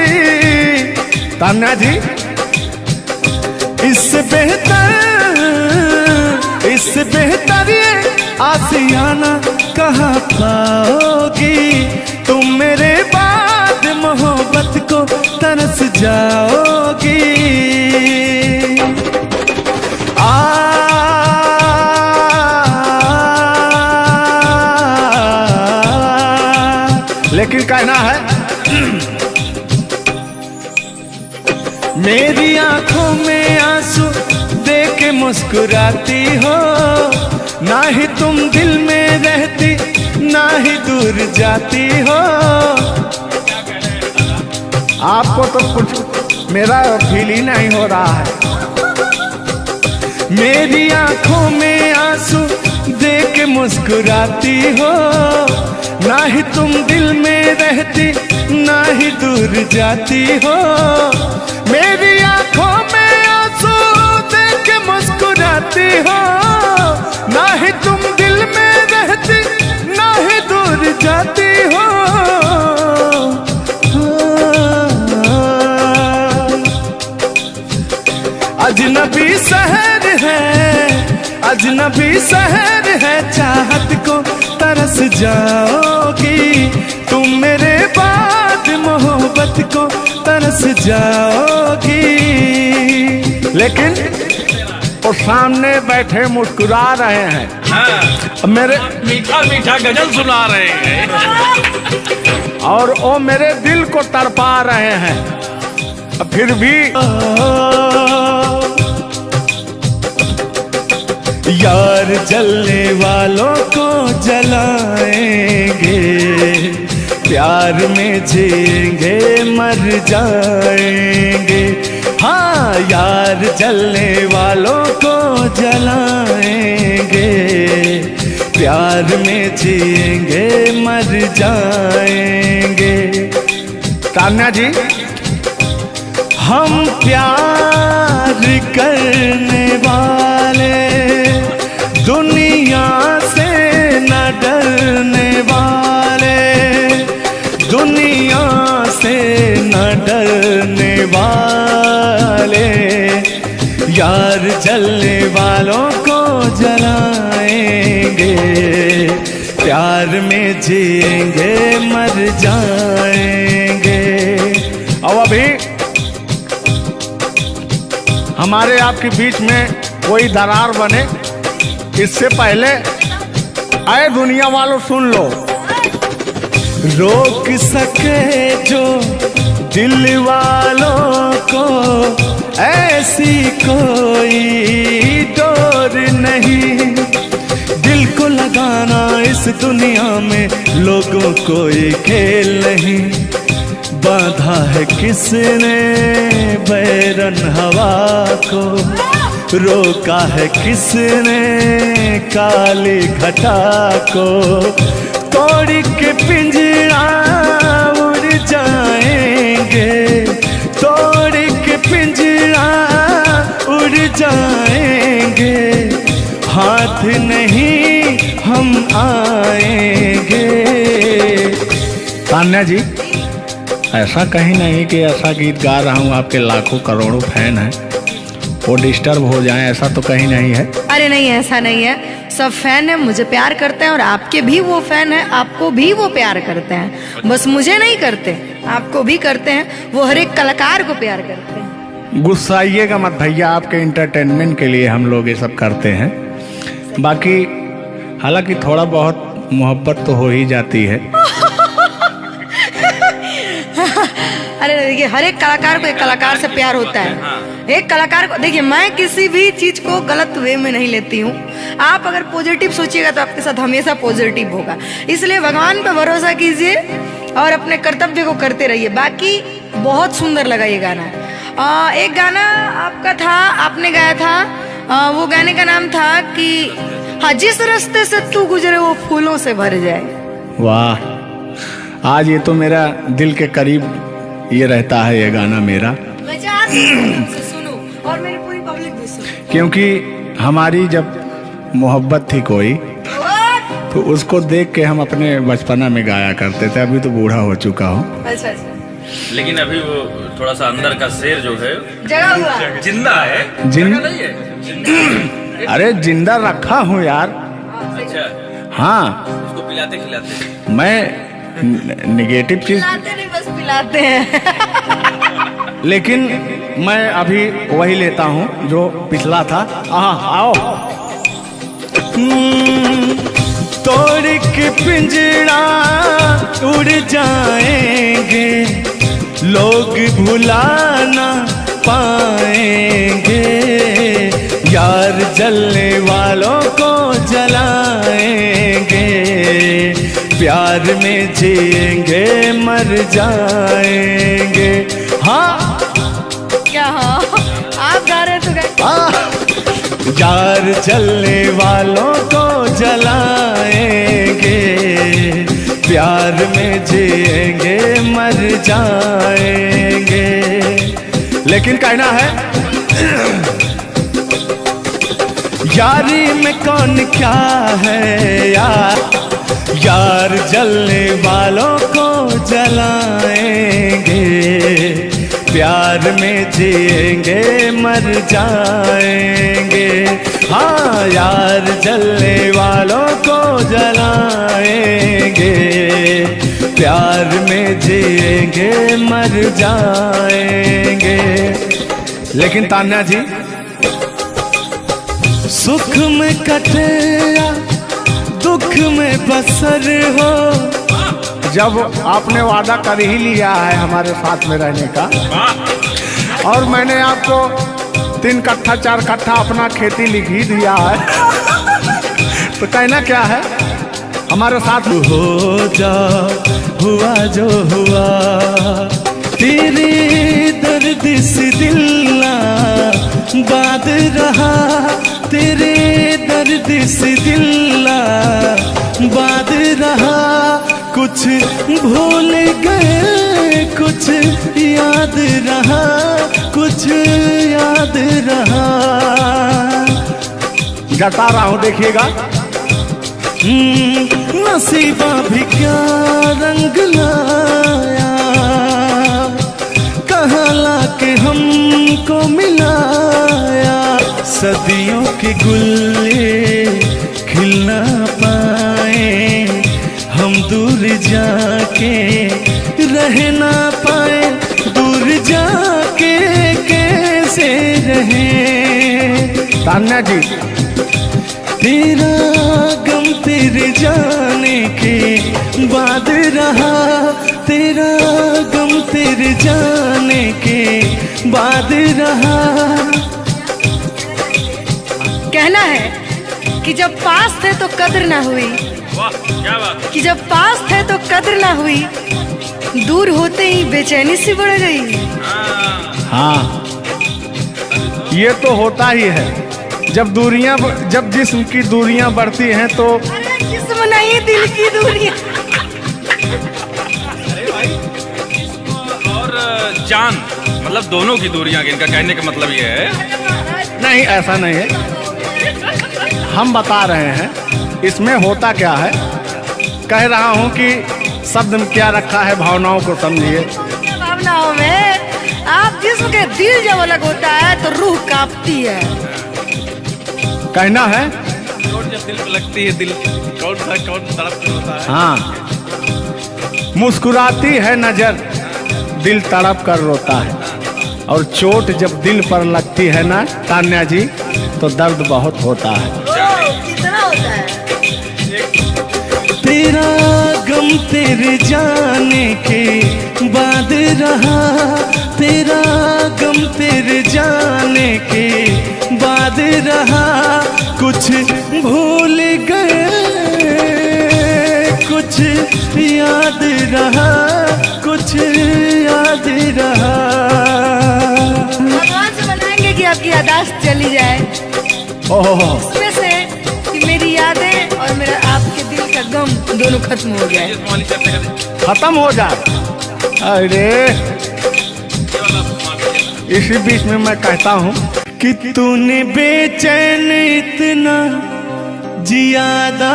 तान्या जी, इससे बेहतर ये आसियाना कहाँ पाओगी, तुम मेरे बाद मोहब्बत को तरस जाओगी। लेकिन कहना है मेरी आंखों में आंसू देख के मुस्कुराती हो, ना ही तुम दिल में रहती ना ही दूर जाती हो। आपको तो कुछ मेरा फील ही नहीं हो रहा है। मेरी आंखों में आंसू देख के मुस्कुराती हो, ना ही तुम दिल में रहती ना ही दूर जाती हो। मेरी आंखों में आंसू देख के मुस्कुराती हो, ना ही तुम दिल में रहती ना ही दूर जाती हो। अजनबी शहर है, अजनबी शहर है, चाहत को तरस जाओगी, तुम मेरे बाद मोहब्बत को तरस जाओगी। लेकिन वो सामने बैठे मुस्कुरा रहे हैं,
हाँ,
मेरे
मीठा मीठा गजल सुना रहे हैं
और वो मेरे दिल को तड़पा रहे हैं। फिर भी यार जलने वालों को जलाएंगे, प्यार में जिएंगे मर जाएंगे। हाँ, यार जलने वालों को जलाएंगे, प्यार में जिएंगे मर जाएंगे। तान्या जी, हम प्यार करने वाले दुनिया से न डरने वाले, दुनिया से न डरने वाले, यार जलने वालों को जलाएंगे, प्यार में जिएंगे मर जाएंगे। और अभी हमारे आपके बीच में कोई दरार बने इससे पहले आए दुनिया वालों सुन लो। रोक सके जो दिल वालों को ऐसी कोई डोर नहीं, दिल को लगाना इस दुनिया में लोगों को ये खेल नहीं। बांधा है किसने बैरन हवा को, रोका है किसने काली घटा को, तोड़ के पिंजरा उड़ जाएंगे, तोड़ के पिंजरा उड़ जाएंगे, हाथ नहीं हम आएंगे।
तान्या जी, ऐसा कहीं नहीं कि ऐसा गीत गा रहा हूँ आपके लाखों करोड़ों फैन हैं वो डिस्टर्ब हो जाएं, ऐसा तो कहीं नहीं है।
अरे नहीं, ऐसा नहीं है। सब फैन है, मुझे प्यार करते हैं और आपके भी वो फैन है, आपको भी वो प्यार करते हैं। बस मुझे नहीं करते, आपको भी करते हैं। वो हर एक कलाकार को प्यार करते हैं।
गुस्साइएगा मत भैया, आपके इंटरटेनमेंट के लिए हम लोग ये सब करते हैं। बाकी हालांकि थोड़ा बहुत मोहब्बत तो हो ही जाती है।
अरे देखिए, हर एक कलाकार को एक कलाकार से प्यार होता है। एक कलाकार को देखिए, मैं किसी भी चीज को गलत वे में नहीं लेती हूँ। आप अगर पॉजिटिव सोचिएगा तो आपके साथ हमेशा पॉजिटिव होगा। इसलिए भगवान पे भरोसा कीजिए और अपने कर्तव्य को करते रहिए। बाकी बहुत सुंदर लगा ये गाना। एक गाना आपका था, आपने गाया था, वो गाने का नाम था कि हाँ, जिस रास्ते से तू गुजरे वो फूलों से भर जाए।
वाह, आज ये तो मेरा दिल के करीब ये रहता है ये गाना मेरा,
मैं चाहती हूँ उसे सुनो और मेरी पूरी पब्लिक भी सुने।
क्योंकि हमारी जब मोहब्बत थी कोई तो उसको देख के हम अपने बचपना में गाया करते थे। अभी तो बूढ़ा हो चुका हूँ।
अच्छा अच्छा,
लेकिन अभी वो थोड़ा सा अंदर का शेर जो है
जगा हुआ
जिंदा है।
जिंदा
नहीं है जिंदा।
अरे जिंदा रखा हूँ यार।
अच्छा,
हाँ,
उसको पिलाते खिलाते।
मैं निगेटिव चीज,
पिलाते नहीं, बस पिलाते हैं।
लेकिन मैं अभी वही लेता हूँ जो पिछला था। आओ।
तोड़ के पिंजरा उड़ जाएंगे, लोग भुला ना पाएंगे, यार जलने वालों को जलाएंगे, प्यार में जिएंगे मर जाएंगे। हाँ
क्या हाँ, आप गा रहे तो गाइए।
यार जलने वालों को जलाएंगे, प्यार में जिएंगे मर जाएंगे। लेकिन कहना है यारी में कौन क्या है यार, यार जलने वालों को जलाएंगे, प्यार में जिएंगे मर जाएंगे। हाँ, यार जलने वालों को जलाएंगे, प्यार में जिएंगे मर जाएंगे। लेकिन तान्या जी, सुख में कटे या दुख में बसर हो,
जब आपने वादा कर ही लिया है हमारे साथ में रहने का, और मैंने आपको 3 कट्ठा 4 कट्ठा अपना खेती लिख ही दिया है, तो कहना क्या है हमारे साथ
हो जा, हुआ जो हुआ, तेरे दर्द से दिल ना बात रहा, तेरे दर्द से दिल ना बात रहा, कुछ भूल गए कुछ याद रहा, कुछ याद रहा।
जता रहा हूँ, देखिएगा।
नसीबा भी क्या रंग लाया, कहाँ लाके हमको मिलाया, सदियों के गुल्ले खिल ना पाए, हम दूर जाके रह ना पाए, दूर जाके कैसे रहे।
तान्या जी,
तेरा गम तेरे जाने के बाद रहा, तेरा गम तेरे जाने के बाद रहा।
कहना है कि जब पास थे तो कद्र ना हुई,
वाह क्या बात।
कि जब पास थे तो कद्र ना हुई, दूर होते ही बेचैनी सी बढ़ गई।
हाँ, ये तो होता ही है। जब जिस्म की दूरियां बढ़ती हैं तो
अरे जिस्म नहीं, दिल की दूरियां।
और जान मतलब दोनों की दूरियां, इनका कहने का मतलब ये है।
नहीं, ऐसा नहीं है। हम बता रहे हैं इसमें होता क्या है। कह रहा हूं कि शब्द में क्या रखा है, भावनाओं को समझिए।
भावनाओं में आप जिस्म के दिल जब अलग होता है तो रूह कांपती है।
कहना है
चोट जब दिल पे लगती है, दिल कौन तड़प होता है।
हाँ, मुस्कुराती है नजर, दिल तड़प कर रोता है। और चोट जब दिल पर लगती है ना तान्या जी, तो दर्द बहुत होता है।
कितना होता है?
तेरा गम तेरे जाने के बाद रहा, तेरा गम तेरे जाने के बाद रहा। कुछ भूल गए, कुछ याद रहा, कुछ याद रहा।
भगवान से मनाएंगे कि आपकी यादाश्त चली जाए,
ओह,
उसमें से कि मेरी यादें और मेरा आपके दिल का गम दोनों खत्म हो जाए।
खत्म हो जाए। अरे इसी बीच में मैं कहता हूँ
कि तूने बेचैन इतना जियादा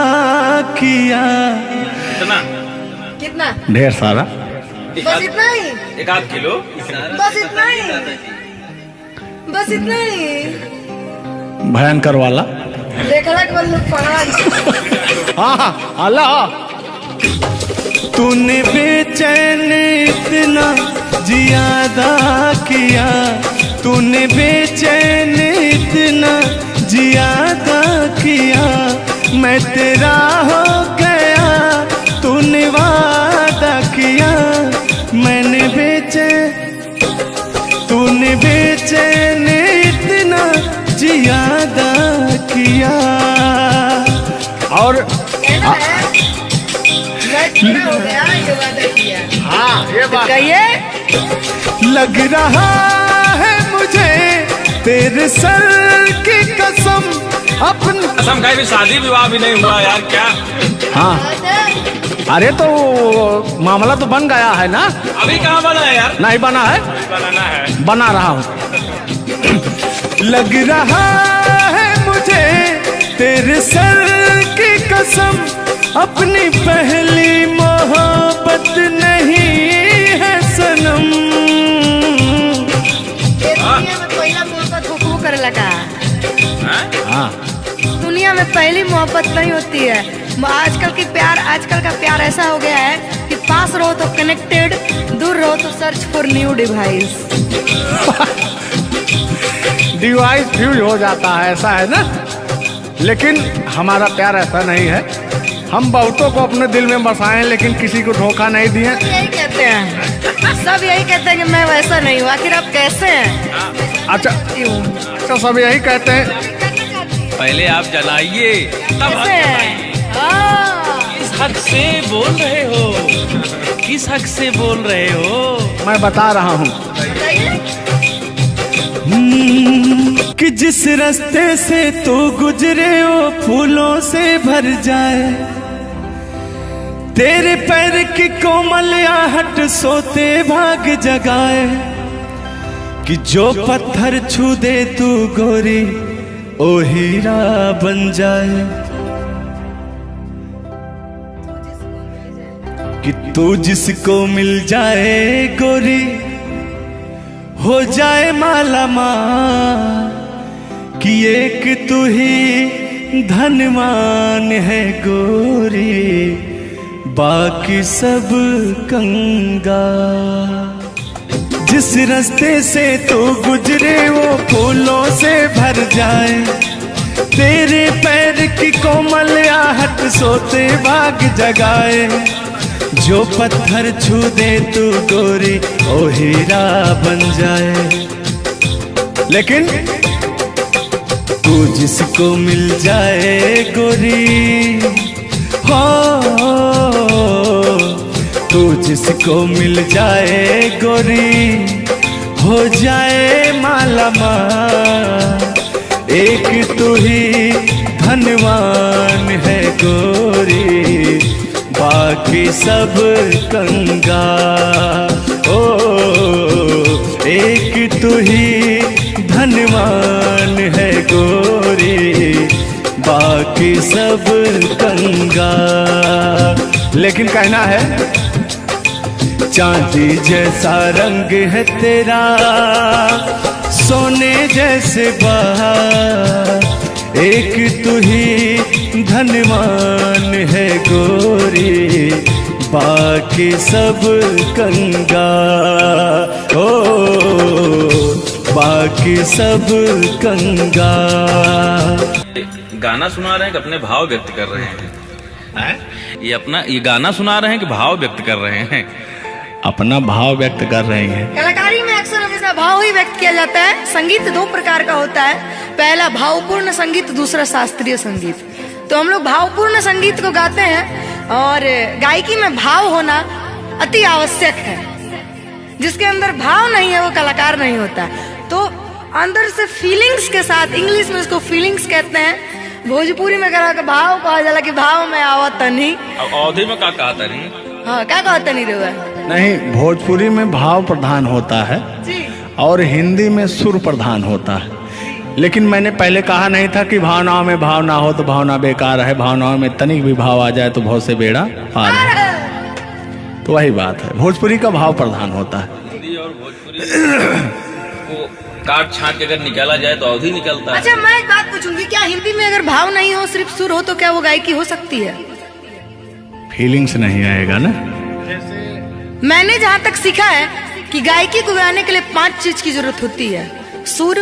किया।
इतना
कितना?
ढेर सारा।
बस इतना ही,
एक आध किलो।
बस इतना ही, बस इतना ही।
भयंकर वाला।
देखला के बाद पढ़ा।
हाँ, अल्लाह।
तूने बेचैन इतना जियादा किया, तूने बेचैन इतना जियादा किया। मैं तेरा हो गया, तूने वादा किया। मैंने तूने बेचैन इतना जियादा किया।
और
मैं हो गया, ये वादा किया।
हाँ, ये बात
कहिए।
लग रहा है मुझे तेरे सर की कसम, अपनी
कसम खाई भी शादी विवाह भी नहीं हुआ यार, क्या?
हाँ। अरे तो मामला तो बन गया है ना।
अभी कहाँ बना है यार?
नहीं बना है,
बनाना है।
बना रहा हूँ।
लग रहा है मुझे तेरे सर की कसम, अपनी पहली मोहब्बत नहीं है सनम।
दुनिया में पहला मोहब्बत हुकू करे लगा।
हाँ,
दुनिया में पहली मोहब्बत नहीं होती है। आजकल का प्यार ऐसा हो गया है कि पास रहो तो कनेक्टेड, दूर रहो तो search for new device.
Device fuse हो जाता है, ऐसा है ना। लेकिन हमारा प्यार ऐसा नहीं है। हम बहुतों को अपने दिल में बसाए, लेकिन किसी को धोखा नहीं दिए।
यही कहते हैं, सब यही कहते हैं कि मैं वैसा नहीं हूँ। आखिर आप कैसे हैं?
अच्छा, सब यही कहते हैं।
पहले आप जलाइए तब हम
कैसे हैं? हाँ।
किस हक से बोल रहे हो? किस हक से बोल रहे हो?
मैं बता रहा हूँ।
कि जिस रास्ते से तू गुजरे वो फूलों से भर जाए, तेरे पैर की कोमल आहट सोते भाग जगाए। कि जो पत्थर छू दे तू गोरी ओ हीरा बन जाए। कि तू जिसको मिल जाए गोरी हो जाए माला माल। कि एक तू ही धनवान है गोरी, बाकी सब कंगाल। जिस रास्ते से तू गुजरे वो फूलों से भर जाए, तेरे पैर की कोमल आहट सोते भाग जगाए। जो पत्थर छू दे तू गोरी ओ हीरा बन जाए। लेकिन तू जिसको मिल जाए गोरी हो, तू जिसको मिल जाए गोरी हो जाए माला माल। एक तू ही धनवान है गोरी, बाकी सब कंगाल। ओ एक तू ही धनवान है गोरी, बाकी सब कंगाल। लेकिन कहना है, चांदी जैसा रंग है तेरा, सोने जैसे बहार, एक तू ही धनवान है गोरी, बाकी सब कंगाल। ओ बाकी सब कंगाल।
गाना सुना रहे हैं कि अपने भाव व्यक्त कर रहे हैं? ये गाना सुना रहे हैं कि भाव व्यक्त कर रहे हैं?
अपना भाव व्यक्त कर रहे हैं।
कलाकारी में अक्सर हमेशा भाव ही व्यक्त किया जाता है। संगीत दो प्रकार का होता है, पहला भावपूर्ण संगीत, दूसरा शास्त्रीय संगीत। तो हम लोग भावपूर्ण संगीत को गाते हैं और गायकी में भाव होना अति आवश्यक है। जिसके अंदर भाव नहीं है वो कलाकार नहीं होता। तो अंदर से फीलिंग्स के साथ, इंग्लिश में उसको फीलिंग्स कहते हैं, भोजपुरी में कहा भाव कहा जाला कि भाव में आवत नहीं।
अवधि में क्या कहा था नहीं?
हाँ, क्या कहता नहीं रहा?
नहीं, भोजपुरी में भाव प्रधान होता है
जी।
और हिंदी में सुर प्रधान होता है। लेकिन मैंने पहले कहा नहीं था कि भावनाओं में भाव ना हो तो भावना बेकार है, भावनाओं में तनिक भी भाव आ जाए तो बहुत से बेड़ा पार है। तो वही बात है, भोजपुरी का भाव प्रधान होता है।
हिंदी और भोजपुरी को काट छाट के अगर निकाला जाए तो अवधि निकलता है।
अच्छा, मैं एक बात पूछूंगी, क्या हिंदी में अगर भाव नहीं हो, सिर्फ सुर हो, तो क्या वो गायकी हो सकती है?
फीलिंग्स नहीं आएगा ना।
मैंने जहाँ तक सीखा है कि गायकी को गाने के लिए 5 चीज की जरूरत होती है: सुर,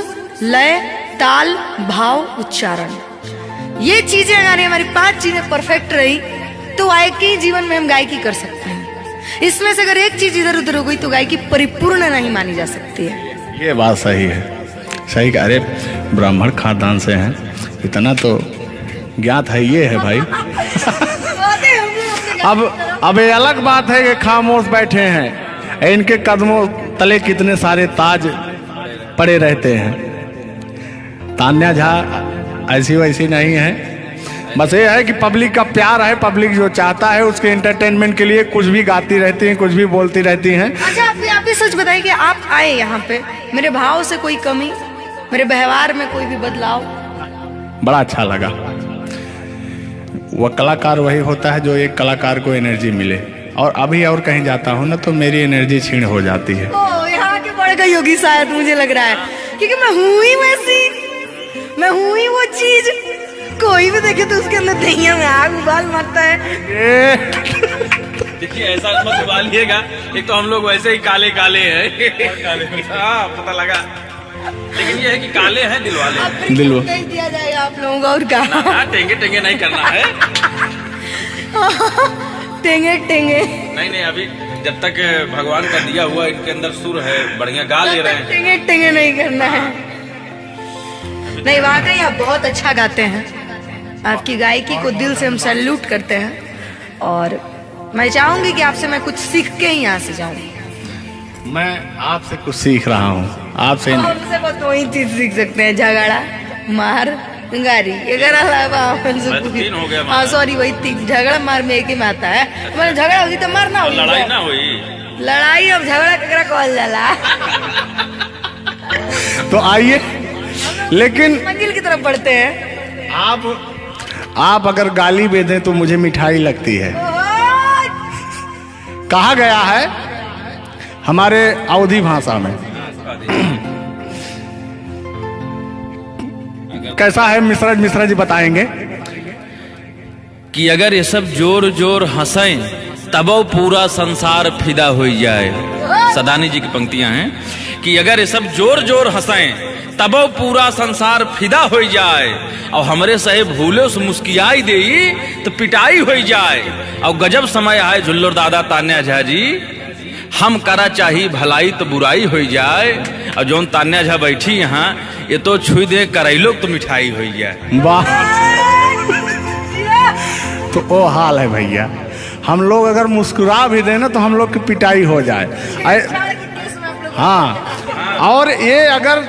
लय, ताल, भाव, उच्चारण। ये चीजें अगर हमारी 5 चीजें परफेक्ट रही तो गायकी जीवन में हम गायकी कर सकते हैं। इसमें से अगर एक चीज इधर उधर हो गई तो गायकी परिपूर्ण नहीं मानी जा सकती है।
ये बात सही है, सही। अरे ब्राह्मण खानदान से हैं, इतना तो ज्ञात है। ये है भाई। अब ये अलग बात है कि खामोश बैठे हैं, इनके कदमों तले कितने सारे ताज पड़े रहते हैं। तान्या झा ऐसी वैसी नहीं है, बस ये है कि पब्लिक का प्यार है, पब्लिक जो चाहता है उसके एंटरटेनमेंट के लिए कुछ भी गाती रहती हैं, कुछ भी बोलती रहती हैं।
अच्छा, आप भी सच बताइए कि आप आए यहाँ पे, मेरे भाव से कोई कमी, मेरे व्यवहार में कोई भी बदलाव?
बड़ा अच्छा लगा। वह कलाकार वही होता है जो एक कलाकार को एनर्जी मिले। और अभी और कहीं जाता हूँ ना तो मेरी एनर्जी छीण हो जाती है।
ओ, यहाँ के बढ़ गई होगी शायद, मुझे लग रहा है, क्योंकि मैं हूँ ही वैसी, मैं हूँ ही वो चीज। कोई भी देखे तो उसके अंदर दहिया में आग उबाल मारता है।
देखिए, ऐसा मत उबालिएगा, एक तो हम लोग वैसे ही काले काले हैं। हाँ, पता लगा। लेकिन ये है कि काले हैं दिल वाले।
दिल
दिया जाएगा आप लोगों को, और क्या?
टेंगे टेंगे नहीं करना है।
टेंगे टेंगे
नहीं, अभी जब तक भगवान का दिया हुआ इनके अंदर सुर है, बढ़िया गा ले रहे हैं।
टेंगे टेंगे नहीं करना है। नहीं, वाकई आप बहुत अच्छा गाते हैं। आपकी गायकी को दिल से हम सैल्यूट करते हैं और मैं चाहूंगी कि आपसे मैं कुछ सीख के ही यहाँ से जाऊँ।
मैं आपसे कुछ सीख रहा हूँ। आपसे
हमसे बस दो ही चीज सीख सकते हैं: झगड़ा, मार, गारी। अगर अलावा हाँ, सॉरी, वही 3। झगड़ा मार में एक ही में आता है। मैंने झगड़ा हुई तो मारना हुई,
लड़ाई ना हुई।
लड़ाई अब झगड़ा ककरा कहल जाला।
तो आइए, लेकिन
मंजिल की तरफ बढ़ते हैं।
आप अगर गाली दे दें तो मुझे मिठाई लगती है। कहा गया है हमारे अवधी भाषा में। कैसा है मिश्रा जी बताएंगे
कि अगर ये सब जोर जोर हंसें तबो पूरा संसार फिदा हो जाए। सदानी जी की पंक्तियां हैं कि अगर ये सब जोर जोर हंसें तबो पूरा संसार फिदा हो जाए, और हमरे सहे भूले उस मुस्कियाई दे तो पिटाई हो जाए। और गजब समय आए झुल्लर दादा तान्या झा जी, हम करा चाही भलाई तो बुराई हो जाए। और जोन तान्या झा बैठी यहाँ, ये तो छुई दे करैलो तो मिठाई हो जाए।
वाह, तो वो हाल है भैया। हम लोग अगर मुस्कुरा भी देना तो हम लोग की पिटाई हो जाए। हाँ, और ये अगर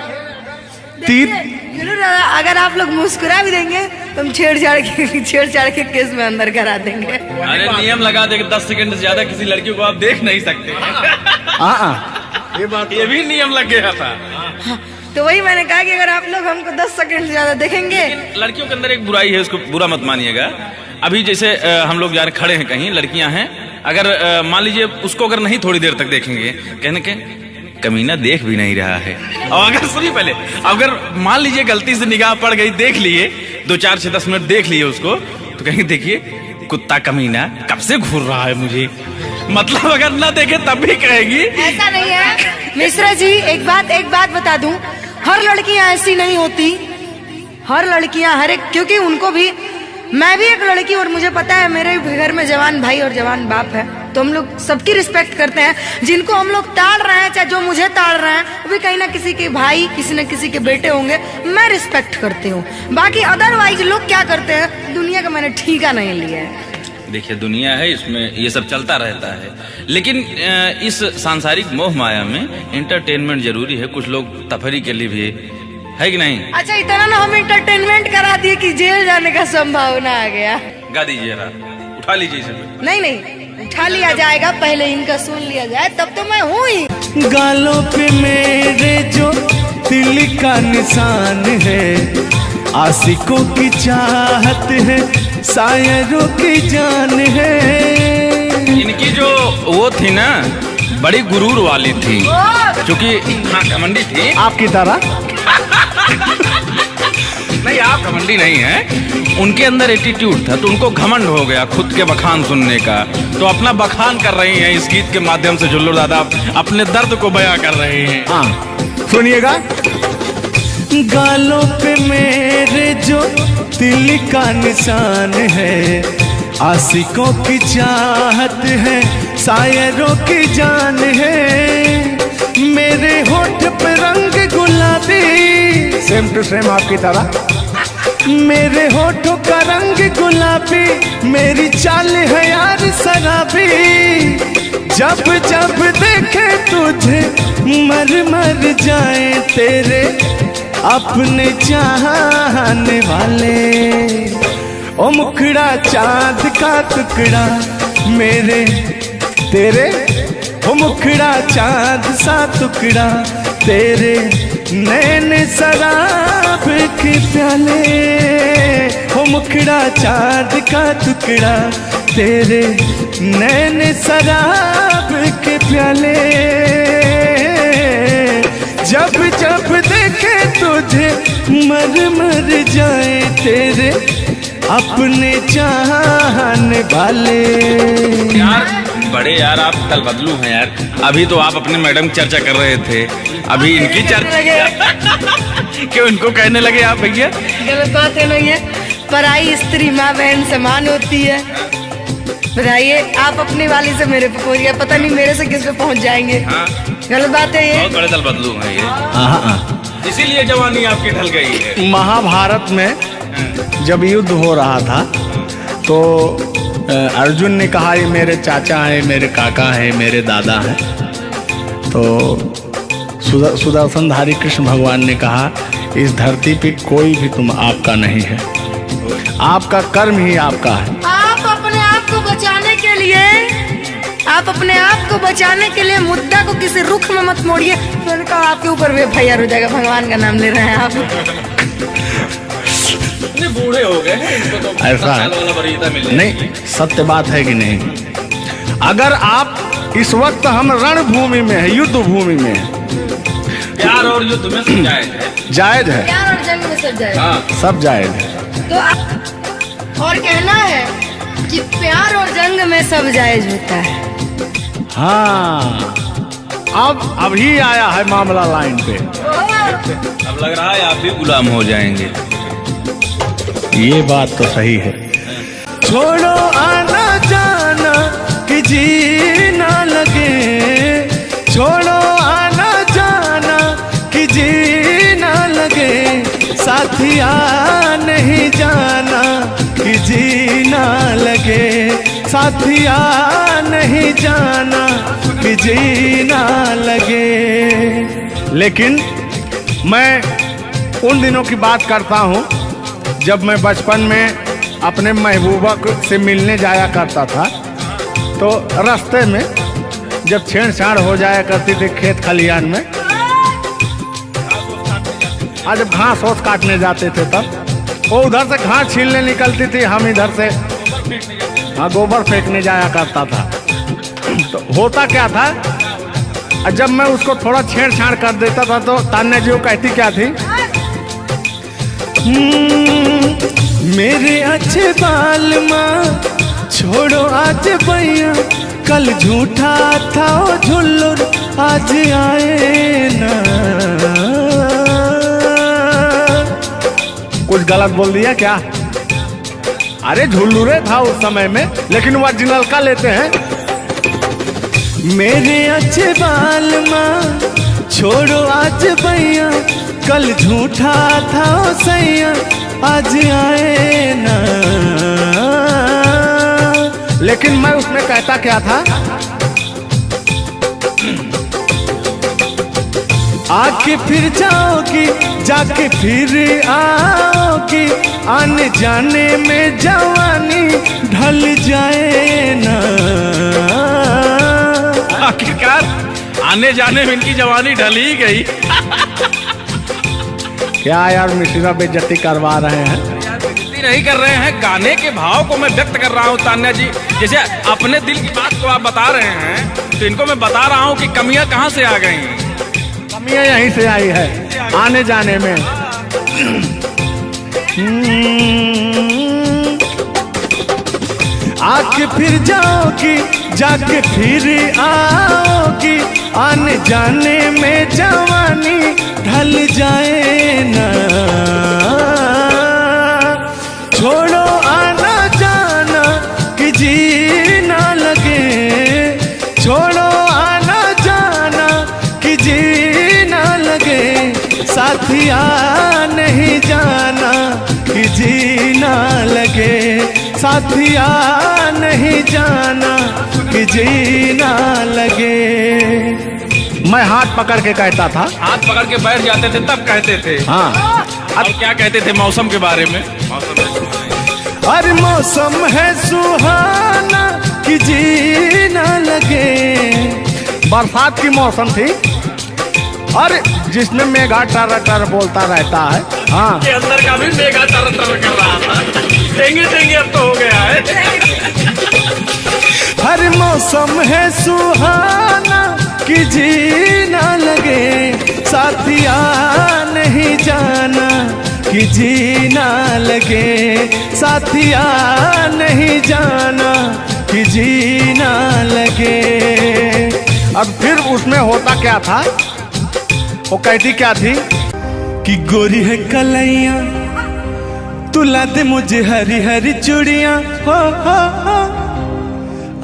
सुनो दादा, अगर आप लोग मुस्कुरा भी देंगे तो हम छेड़छाड़ के केस में अंदर करा देंगे।
अरे नियम लगा दे कि 10 सेकंड से ज्यादा किसी लड़की को आप देख नहीं सकते। ये भी नियम लग गया था।
हाँ, तो वही मैंने कहा कि अगर आप लोग हमको 10 सेकंड से ज्यादा देखेंगे।
लड़कियों के अंदर एक बुराई है, उसको बुरा मत मानिएगा। अभी जैसे हम लोग यार खड़े हैं कहीं, लड़कियां हैं, अगर मान लीजिए उसको अगर नहीं थोड़ी देर तक देखेंगे, कहने के कमीना देख भी नहीं रहा है। और अगर सुनिए पहले, अगर मान लीजिए गलती से निगाह पड़ गई, देख लिए 2 4 6 10 मिनट देख लिए उसको, तो कहेंगे देखिए कुत्ता कमीना कब से घूर रहा है मुझे। मतलब अगर ना देखे तब भी कहेगी।
ऐसा नहीं है मिश्रा जी, एक बात बता दूं, हर लड़कियां ऐसी नहीं होती। हर लड़कियां हर एक, क्योंकि उनको भी, मैं भी एक लड़की और मुझे पता है मेरे घर में जवान भाई और जवान बाप है, तो हम लोग सबकी रिस्पेक्ट करते हैं। जिनको हम लोग ताड़ रहे हैं, चाहे जो मुझे ताड़ रहे हैं, वो भी कहीं ना किसी के भाई, किसी न किसी के बेटे होंगे, मैं रिस्पेक्ट करती हूँ। बाकी अदरवाइज लोग क्या करते हैं, दुनिया का मैंने ठीका नहीं लिया है।
देखिए दुनिया है, इसमें ये सब चलता रहता है, लेकिन इस सांसारिक मोह माया में एंटरटेनमेंट जरूरी है। कुछ लोग तफरी के लिए भी है कि नहीं।
अच्छा, इतना ना हम एंटरटेनमेंट करा दिए कि जेल जाने का संभावना आ गया।
गा दीजिए, उठा लीजिए इसे।
नहीं उठा लिया जाएगा, पहले इनका सुन लिया जाए, तब तो मैं हूँ ही।
गालों पे मेरे जो दिल का निशान है, आशिकों की चाहत है, शायरों की जान है।
इनकी जो वो थी ना, बड़ी गुरूर वाली थी, क्योंकि हाँ घमंडी थी
आपकी तरह।
नहीं, आप घमंडी नहीं है, उनके अंदर एटीट्यूड था, तो उनको घमंड हो गया खुद के बखान सुनने का। तो अपना बखान कर रही हैं इस गीत के माध्यम से। जुल्लू दादा अपने दर्द को बयां कर रहे हैं।
हाँ सुनिएगा।
गालों पे मेरे जो दिल का निशान है, आशिकों की चाहत है, शायरों की जान है। मेरे होठ पे रंग गुलाबी,
सेम टू सेम आपकी तरह।
मेरे होठों का रंग गुलाबी, मेरी चाल है यार शराबी। जब जब देखे तुझे मर मर जाए तेरे अपने चाहने वाले। ओ मुखड़ा चांद का टुकड़ा मेरे तेरे, ओ मुखड़ा चांद सा टुकड़ा तेरे, नैन शराब के प्याले। ओ मुखड़ा चांद का टुकड़ा तेरे, नैन शराब के प्याले। जब जब देखे तुझे मर मर जाए तेरे अपने चाहने वाले।
यार बड़े यार, आप कल बदलू हैं यार। अभी तो आप अपने मैडम की चर्चा कर रहे थे, अभी इनकी चर्चा क्यों इनको कहने लगे आप भैया?
गलत बात है ना ये। पराई स्त्री माँ बहन समान होती है। बताइए, आप अपनी वाली से मेरे पे पहुंच गया, पता नहीं मेरे से किस पे पहुंच जाएंगे।
हाँ।
गलत बात है ये।
बहुत बड़े दल बदलू हैं ये, इसीलिए जवानी आपकी ढल गई है।
महाभारत में जब युद्ध हो रहा था तो अर्जुन ने कहा ये मेरे चाचा हैं, मेरे काका हैं, मेरे दादा हैं। तो सुदर्शनधारी कृष्ण भगवान ने कहा इस धरती पे कोई भी तुम आपका नहीं है, आपका कर्म ही आपका है।
आप अपने आप को बचाने के लिए, आप अपने आप को बचाने के लिए मुद्दा को किसी रुख में मत मोड़िए। मैंने कहा आपके ऊपर भी FIR हो जाएगा, भगवान का नाम ले रहे हैं आप।
बूढ़े हो गए हैं, इनको तो
ऐसा है नहीं, सत्य बात है कि नहीं। अगर आप इस वक्त हम रणभूमि में है, युद्ध भूमि में है,
प्यार और युद्ध में सब जायज है।
जायज है,
प्यार और जंग में सब जायज।
हाँ।
सब जायज है।
तो आप और कहना है कि प्यार और जंग में सब जायज होता है।
हाँ, अब अभी आया है मामला लाइन पे।
अब लग रहा है आप भी गुलाम हो जाएंगे।
ये बात तो सही है।
छोड़ो आना जाना कि जी ना लगे, छोड़ो आना जाना कि जी ना लगे, साथिया नहीं जाना कि जी ना लगे, साथिया नहीं जाना कि जी ना लगे।
लेकिन मैं उन दिनों की बात करता हूँ जब मैं बचपन में अपने महबूबा से मिलने जाया करता था, तो रास्ते में जब छेड़छाड़ हो जाया करती थी खेत खलियान में, आज जब घास ओस काटने जाते थे तब वो उधर से घास छीलने निकलती थी, हम इधर से गोबर फेंकने जाया करता था। तो होता क्या था, जब मैं उसको थोड़ा छेड़छाड़ कर देता था तो तान्या जी वो कहती क्या थी,
मेरे अच्छे बाल माँ छोड़ो आज भैया, कल झूठा था वो झुल्लुर आज आए ना।
कुछ गलत बोल दिया क्या? अरे झुल्लुरे था उस समय में, लेकिन ओरिजिनल का लेते हैं।
मेरे अच्छे बाल माँ छोड़ो आज भैया, कल झूठा था वो सैया आज आए ना।
लेकिन मैं उसमें कहता क्या था,
आके फिर जाओगी जाके फिर आओगी, आने जाने में जवानी ढल जाए ना।
आखिरकार आने जाने में इनकी जवानी ढल ही गई।
क्या यार मिश्रा बेइज्जती करवा रहे हैं?
बेइज्जती नहीं कर रहे हैं, गाने के भाव को मैं व्यक्त कर रहा हूँ तान्या जी। जैसे अपने दिल की बात को आप बता रहे हैं, तो इनको मैं बता रहा हूँ कि कमियां कहाँ से आ गई।
कमियां यहीं से आई है आने जाने में।
आके फिर जाओगी जाके फिर आओगी, आने जाने में जवानी ढल जाए ना। छोड़ो आना जाना कि जी ना लगे, छोड़ो आना जाना कि जी ना लगे, साथिया नहीं जाना कि जी ना लगे, साथिया नहीं जाना कि जी ना लगे।
मैं हाथ पकड़ के कहता था,
हाथ पकड़ के बैठ जाते थे तब कहते थे।
हाँ
अब क्या कहते थे मौसम के बारे में?
अरे मौसम है सुहाना कि जी ना लगे।
बरसात की मौसम थी, अरे जिसमें मेघा टर टर बोलता रहता है। हाँ
के अंदर का भी मेघा टर टर कर रहा था। देंगे देंगे अब तो हो गया है।
हर मौसम है सुहाना कि जी ना लगे, साथिया नहीं जाना कि जी ना लगे, साथिया नहीं जाना कि जी ना लगे।
अब फिर उसमें होता क्या था, वो कहती क्या थी
कि गोरी है कलैया तुला दे मुझे हरी हरी चूड़ियां, हो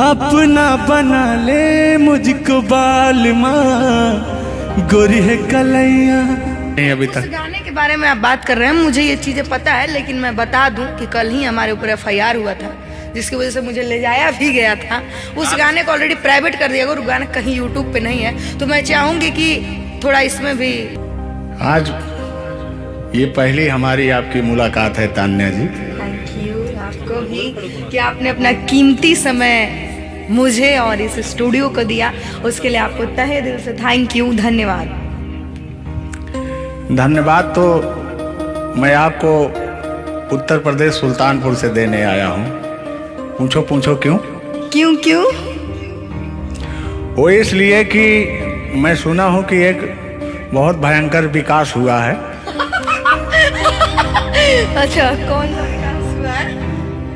अपना बना ले मुझको बाल माँ, गोरी है कलैया।
नहीं अभी
उस
तक
गाने के बारे में आप बात कर रहे हैं, मुझे ये चीजें पता है, लेकिन मैं बता दूं कि कल ही हमारे ऊपर FIR हुआ था, जिसकी वजह से मुझे ले जाया भी गया था। उस गाने को ऑलरेडी प्राइवेट कर दिया गया, और गाना कहीं YouTube पे नहीं है। तो मैं चाहूंगी कि थोड़ा इसमें भी।
आज ये पहली हमारी आपकी मुलाकात है तान्या जी।
थैंक यू आपको भी कि आपने अपना कीमती समय मुझे और इस स्टूडियो को दिया, उसके लिए आपको तहे दिल से थैंक यू, धन्यवाद।
धन्यवाद तो मैं आपको उत्तर प्रदेश सुल्तानपुर से देने आया हूँ। पूछो पूछो क्यों?
क्यों क्यों?
वो इसलिए कि मैं सुना हूँ कि एक बहुत भयंकर विकास हुआ है।
अच्छा, कौन सा विकास हुआ है?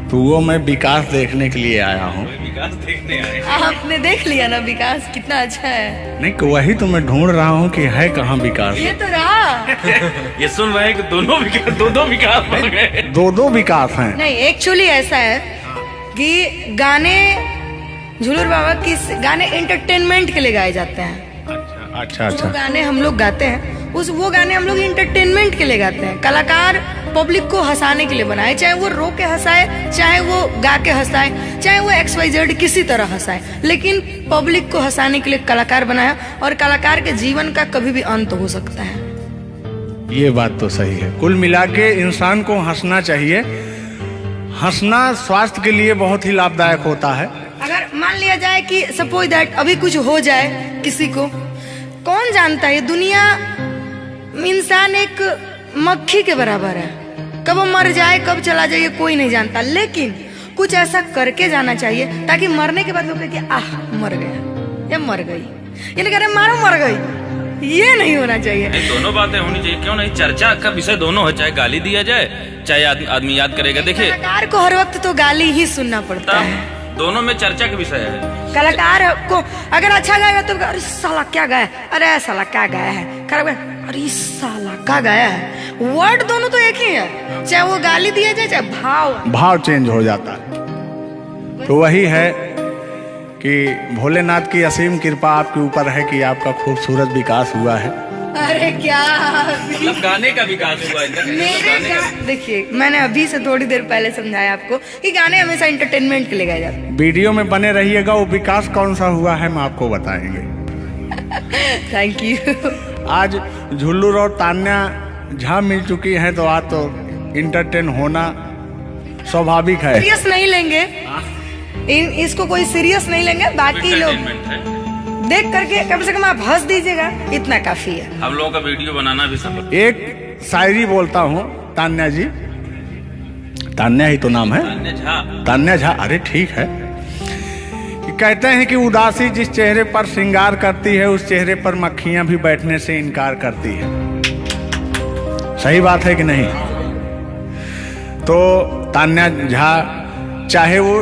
तो वो मैं विकास देखने के लिए आया हूँ।
विकास देखने आए।
आपने देख लिया ना विकास कितना अच्छा है?
नहीं कि वही तो मैं ढूंढ रहा हूँ कि है कहाँ विकास।
ये तो रहा।
ये सुन रहे हैं कि दोनों विकास बन गए।
दो विकास हैं।
नहीं, एक्चुअली ऐसा है कि गाने झूलूर बाबा की गाने एंटरटेनमेंट के लिए गाए जाते हैं।
अच्छा
जो गाने हम लोग गाते हैं वो गाने हम लोग इंटरटेनमेंट के लिए गाते हैं। कलाकार पब्लिक को हंसाने के लिए बनाए, चाहे वो रो के हंसाए, चाहे वो गा के हंसाए, चाहे वो XYZ किसी तरह हंसाए, लेकिन पब्लिक को हंसाने के लिए कलाकार बनाया। और कलाकार के जीवन का कभी भी अंत हो सकता है।
ये बात तो सही है। कुल मिला के इंसान को हंसना चाहिए। हंसना स्वास्थ्य के लिए बहुत ही लाभदायक होता है।
अगर मान लिया जाए कि सपोज दैट अभी कुछ हो जाए किसी को, कौन जानता है, दुनिया इंसान एक मक्खी के बराबर है, कब वो मर जाए कब चला जाए कोई नहीं जानता, लेकिन कुछ ऐसा करके जाना चाहिए ताकि मरने के बाद लोग कहें कि आह मर गया या मर गई, यानी कह रहे मारो मर गई। ये नहीं होना चाहिए।
नहीं, दोनों बातें होनी चाहिए, क्यों नहीं। चर्चा का विषय दोनों है, चाहे गाली दिया जाए चाहे आदमी याद करेगा। देखिए
कलाकार को हर वक्त तो गाली ही सुनना पड़ता है,
दोनों में चर्चा का विषय है।
कलाकार को अगर अच्छा गाएगा तो अरे साला क्या गाया, अरे साला क्या गाया है, खराब गाया, अरे साला क्या गाया है। वर्ड दोनों तो एक ही है, चाहे वो गाली दिया जाए चाहे
भाव चेंज हो जाता है। तो वही है कि भोलेनाथ की असीम कृपा आपके ऊपर है कि आपका खूबसूरत विकास हुआ है।
अरे क्या
मतलब गाने का विकास हुआ है।
देखिए मैंने अभी से थोड़ी देर पहले समझाया आपको कि गाने हमेशा एंटरटेनमेंट के लिए गाए जाते हैं।
वीडियो में बने रहिएगा, वो विकास कौन सा हुआ है हम आपको बताएंगे।
Thank you.
आज झुल्लू और तान्या झा मिल चुकी हैं, तो आज तो इंटरटेन होना स्वाभाविक है।
सीरियस नहीं लेंगे, इसको कोई सीरियस नहीं लेंगे, बाकी लोग देख करके कम से कम आप हंस दीजिएगा, इतना काफी है।
हम लोगों का वीडियो बनाना भी सब।
एक शायरी बोलता हूँ तान्या जी, तान्या ही तो नाम है, तान्या झा। अरे ठीक है। कहते हैं कि उदासी जिस चेहरे पर श्रृंगार करती है उस चेहरे पर मक्खियां भी बैठने से इनकार करती है। सही बात है कि नहीं? तो तान्या झा, चाहे वो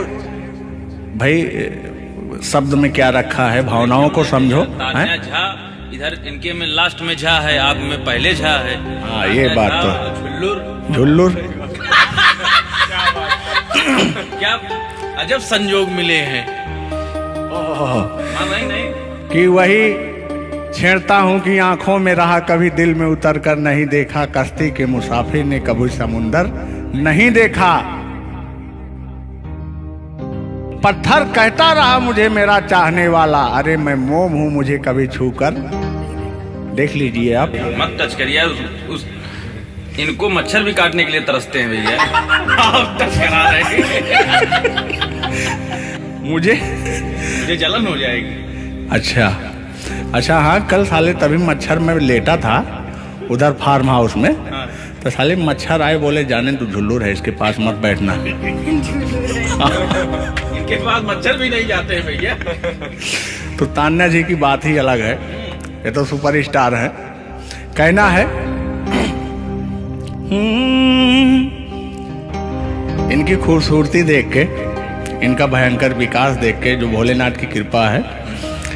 भाई शब्द में क्या रखा है, भावनाओं को समझो।
तान्या झा इधर इनके में लास्ट में झा है, आप में पहले झा है।
हाँ ये बात तो झुल्लुर
क्या अजब संजोग मिले हैं। नहीं
कि वही छेड़ता हूँ कि आंखों में रहा कभी दिल में उतर कर नहीं देखा, कश्ती के मुसाफिर ने कभी समुंदर नहीं देखा। पत्थर कहता रहा मुझे मेरा चाहने वाला, अरे मैं मोम हूँ मुझे कभी छू कर देख लीजिए आप।
मत टच करिए उस इनको मच्छर भी काटने के लिए तरसते हैं भैया। आप टच करा रहे हैं।
मुझे
जलन हो जाएगी।
अच्छा हाँ, कल साले तभी मच्छर में लेटा था उधर फार्म हाउस में।
हाँ।
तो साले मच्छर आए, बोले जाने तू झुल्लुर है, इसके पास मत बैठना।
इनके पास मच्छर भी नहीं जाते हैं भैया।
तो तान्या जी की बात ही अलग है, ये तो सुपरस्टार है। कहना है इनकी खूबसूरती देख के, इनका भयंकर विकास देख के, जो भोलेनाथ की कृपा है।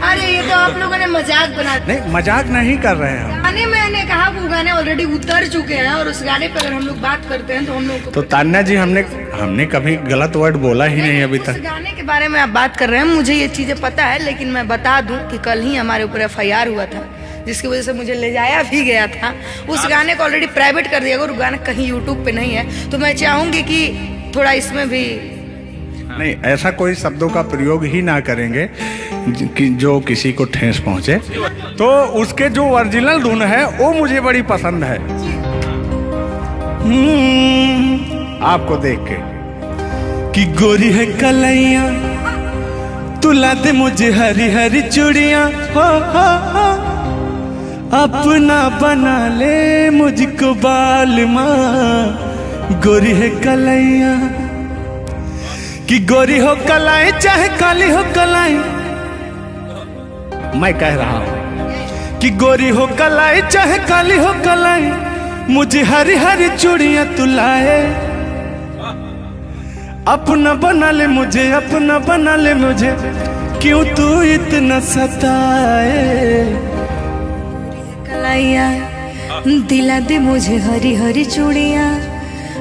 अरे ये तो आप लोगों ने मजाक बना दिया।
नहीं मजाक नहीं कर रहे हैं।
गाने मैंने कहा वो गाने ऑलरेडी उतर चुके हैं और उस गाने पे अगर हम लोग बात करते हैं तो हम लोग को
तो तान्या जी हमने कभी गलत वर्ड बोला ही नहीं अभी
उस
तक।
गाने के बारे में आप बात कर रहे हैं, मुझे ये चीजें पता है, लेकिन मैं बता दूं कि कल ही हमारे ऊपर FIR हुआ था जिसकी वजह से मुझे ले जाया भी गया था। उस गाने को ऑलरेडी प्राइवेट कर दिया, अगर गाना कहीं यूट्यूब पे नहीं है तो मैं चाहूंगी कि थोड़ा इसमें भी
नहीं, ऐसा कोई शब्दों का प्रयोग ही ना करेंगे कि जो किसी को ठेस पहुंचे। तो उसके जो ओरिजिनल धुन है वो मुझे बड़ी पसंद है। आपको देख के
कि गोरी है कलैया तुला दे मुझे हरी हरी चूड़ियां, हो अपना बना ले मुझको बाल माँ। गोरी है कलैया कि गोरी हो कलाई चाहे काली हो कलाई,
मैं कह रहा हूं
कि गोरी हो कलाई चाहे काली हो कलाई, मुझे हरी हरी चूड़ियां तुलाए, अपना बना ले मुझे, अपना बना ले मुझे, क्यों तू इतना सताए।
कलाइया दिला दे मुझे हरी हरी चूड़ियां,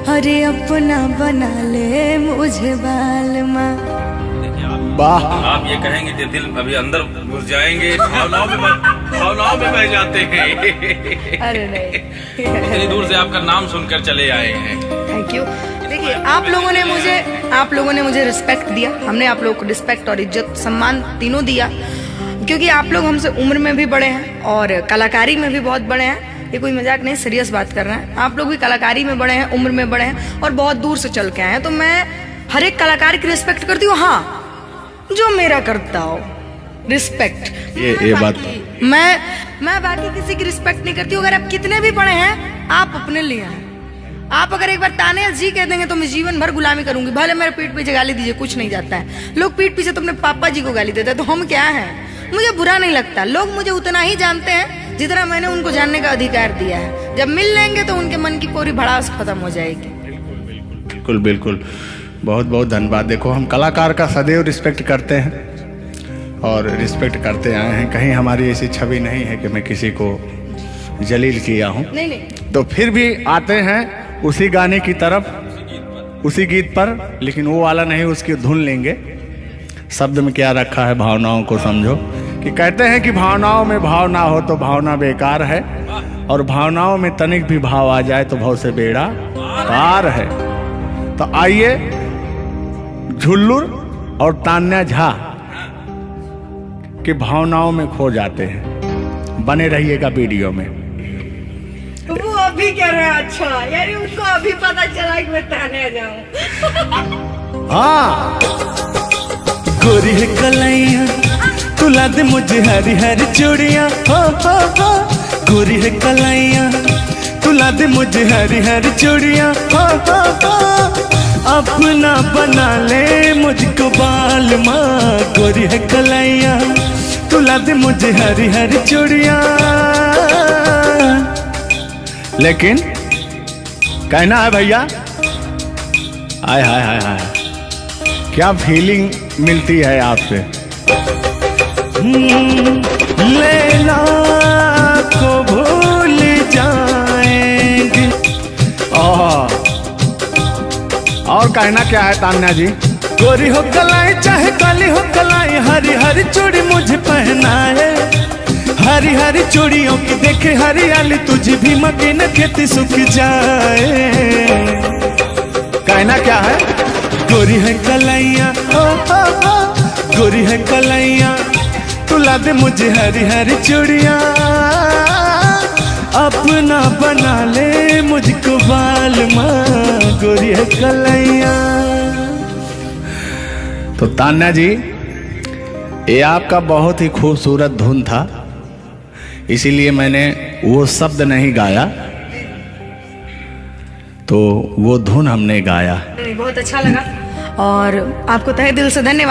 अरे अपना बना ले मुझे बाल माँ।
वाह,
आप ये कहेंगे कि दिल अभी अंदर घुस जाएंगे, भावनाओं में बह जाते हैं।
अरे नहीं,
इतनी दूर से आपका नाम सुनकर चले आए हैं।
Thank you. देखिए आप लोगों ने मुझे रिस्पेक्ट दिया, हमने आप लोगों को रिस्पेक्ट और इज्जत सम्मान तीनों दिया, क्योंकि आप लोग हमसे उम्र में भी बड़े हैं और कलाकारी में भी बहुत बड़े हैं। ये कोई मजाक नहीं, सीरियस बात कर रहे हैं। आप लोग भी कलाकारी में बड़े हैं, उम्र में बड़े हैं और बहुत दूर से चल के आए हैं, तो मैं हर एक कलाकार की रिस्पेक्ट करती हूँ। हाँ, जो मेरा करता हो रिस्पेक्ट।
ये बात
मैं बाकी किसी की रिस्पेक्ट नहीं करती हूँ। अगर आप कितने भी बड़े हैं, आप अपने लिए हैं। आप अगर एक बार तान्या जी कह देंगे तो मैं जीवन भर गुलामी करूंगी, भले मेरे पीठ पीछे गाली दीजिए, कुछ नहीं जाता है। लोग पीठ पीछे तो अपने पापा जी को गाली देते हैं, तो हम क्या हैं? मुझे बुरा नहीं लगता। लोग मुझे उतना ही जानते हैं जितना मैंने उनको जानने का अधिकार दिया है। जब मिल लेंगे तो उनके मन की पूरी भड़ास खत्म हो जाएगी।
बिल्कुल बिल्कुल, बहुत बहुत धन्यवाद। देखो, हम कलाकार का सदैव रिस्पेक्ट करते हैं और रिस्पेक्ट करते आए हैं। कहीं हमारी ऐसी छवि नहीं है कि मैं किसी को जलील किया हूँ।
नहीं।
तो फिर भी आते हैं उसी गाने की तरफ, उसी गीत पर, लेकिन वो वाला नहीं, उसकी धुन लेंगे। शब्द में क्या रखा है, भावनाओं को समझो। कि कहते हैं कि भावनाओं में भाव ना हो तो भावना बेकार है, और भावनाओं में तनिक भी भाव आ जाए तो भाव से बेड़ा पार है। तो आइए, झुल्लुर और तान्या झा की भावनाओं में खो जाते हैं। बने रहिएगा वीडियो में।
वो अभी कह रहे हैं, अच्छा यानी उनको अभी पता चला कि मैं तान्या जाऊं।
हाँ, गोरी है कलाइया तुला दे मुझे हरी हरी चूड़ियाँ, हो गोरी है कलाइया तुला दे मुझे हरी हरी चूड़ियाँ, हो अपना बना ले मुझको बाल माँ। गोरी है कलाइया तुला दे मुझे हरी हरी चूड़ियाँ।
लेकिन कहना है भैया, हाय हाय हाय हाय, क्या फीलिंग मिलती है आपसे।
लैला को भूल जाएंगे।
और कहना क्या है तान्या जी।
गोरी हो कलाई चाहे काली हो कलाई, हरी हरी चूड़ी मुझे पहनाए। हरी हरी चूड़ियों की देखे हरियाली, तुझे भी मके न खेती सूख जाए।
कहना क्या है।
गोरी है कलाइया, गोरी है कलाइया तुला दे मुझे हरी हरी चूड़ियाँ। अपना बना ले मुझको बाल माँ। गोरी है कलाइया।
तो तान्या जी, ये आपका बहुत ही खूबसूरत धुन था, इसीलिए मैंने वो शब्द नहीं गाया, तो वो धुन हमने गाया।
बहुत अच्छा लगा और आपको तहे दिल से धन्यवाद।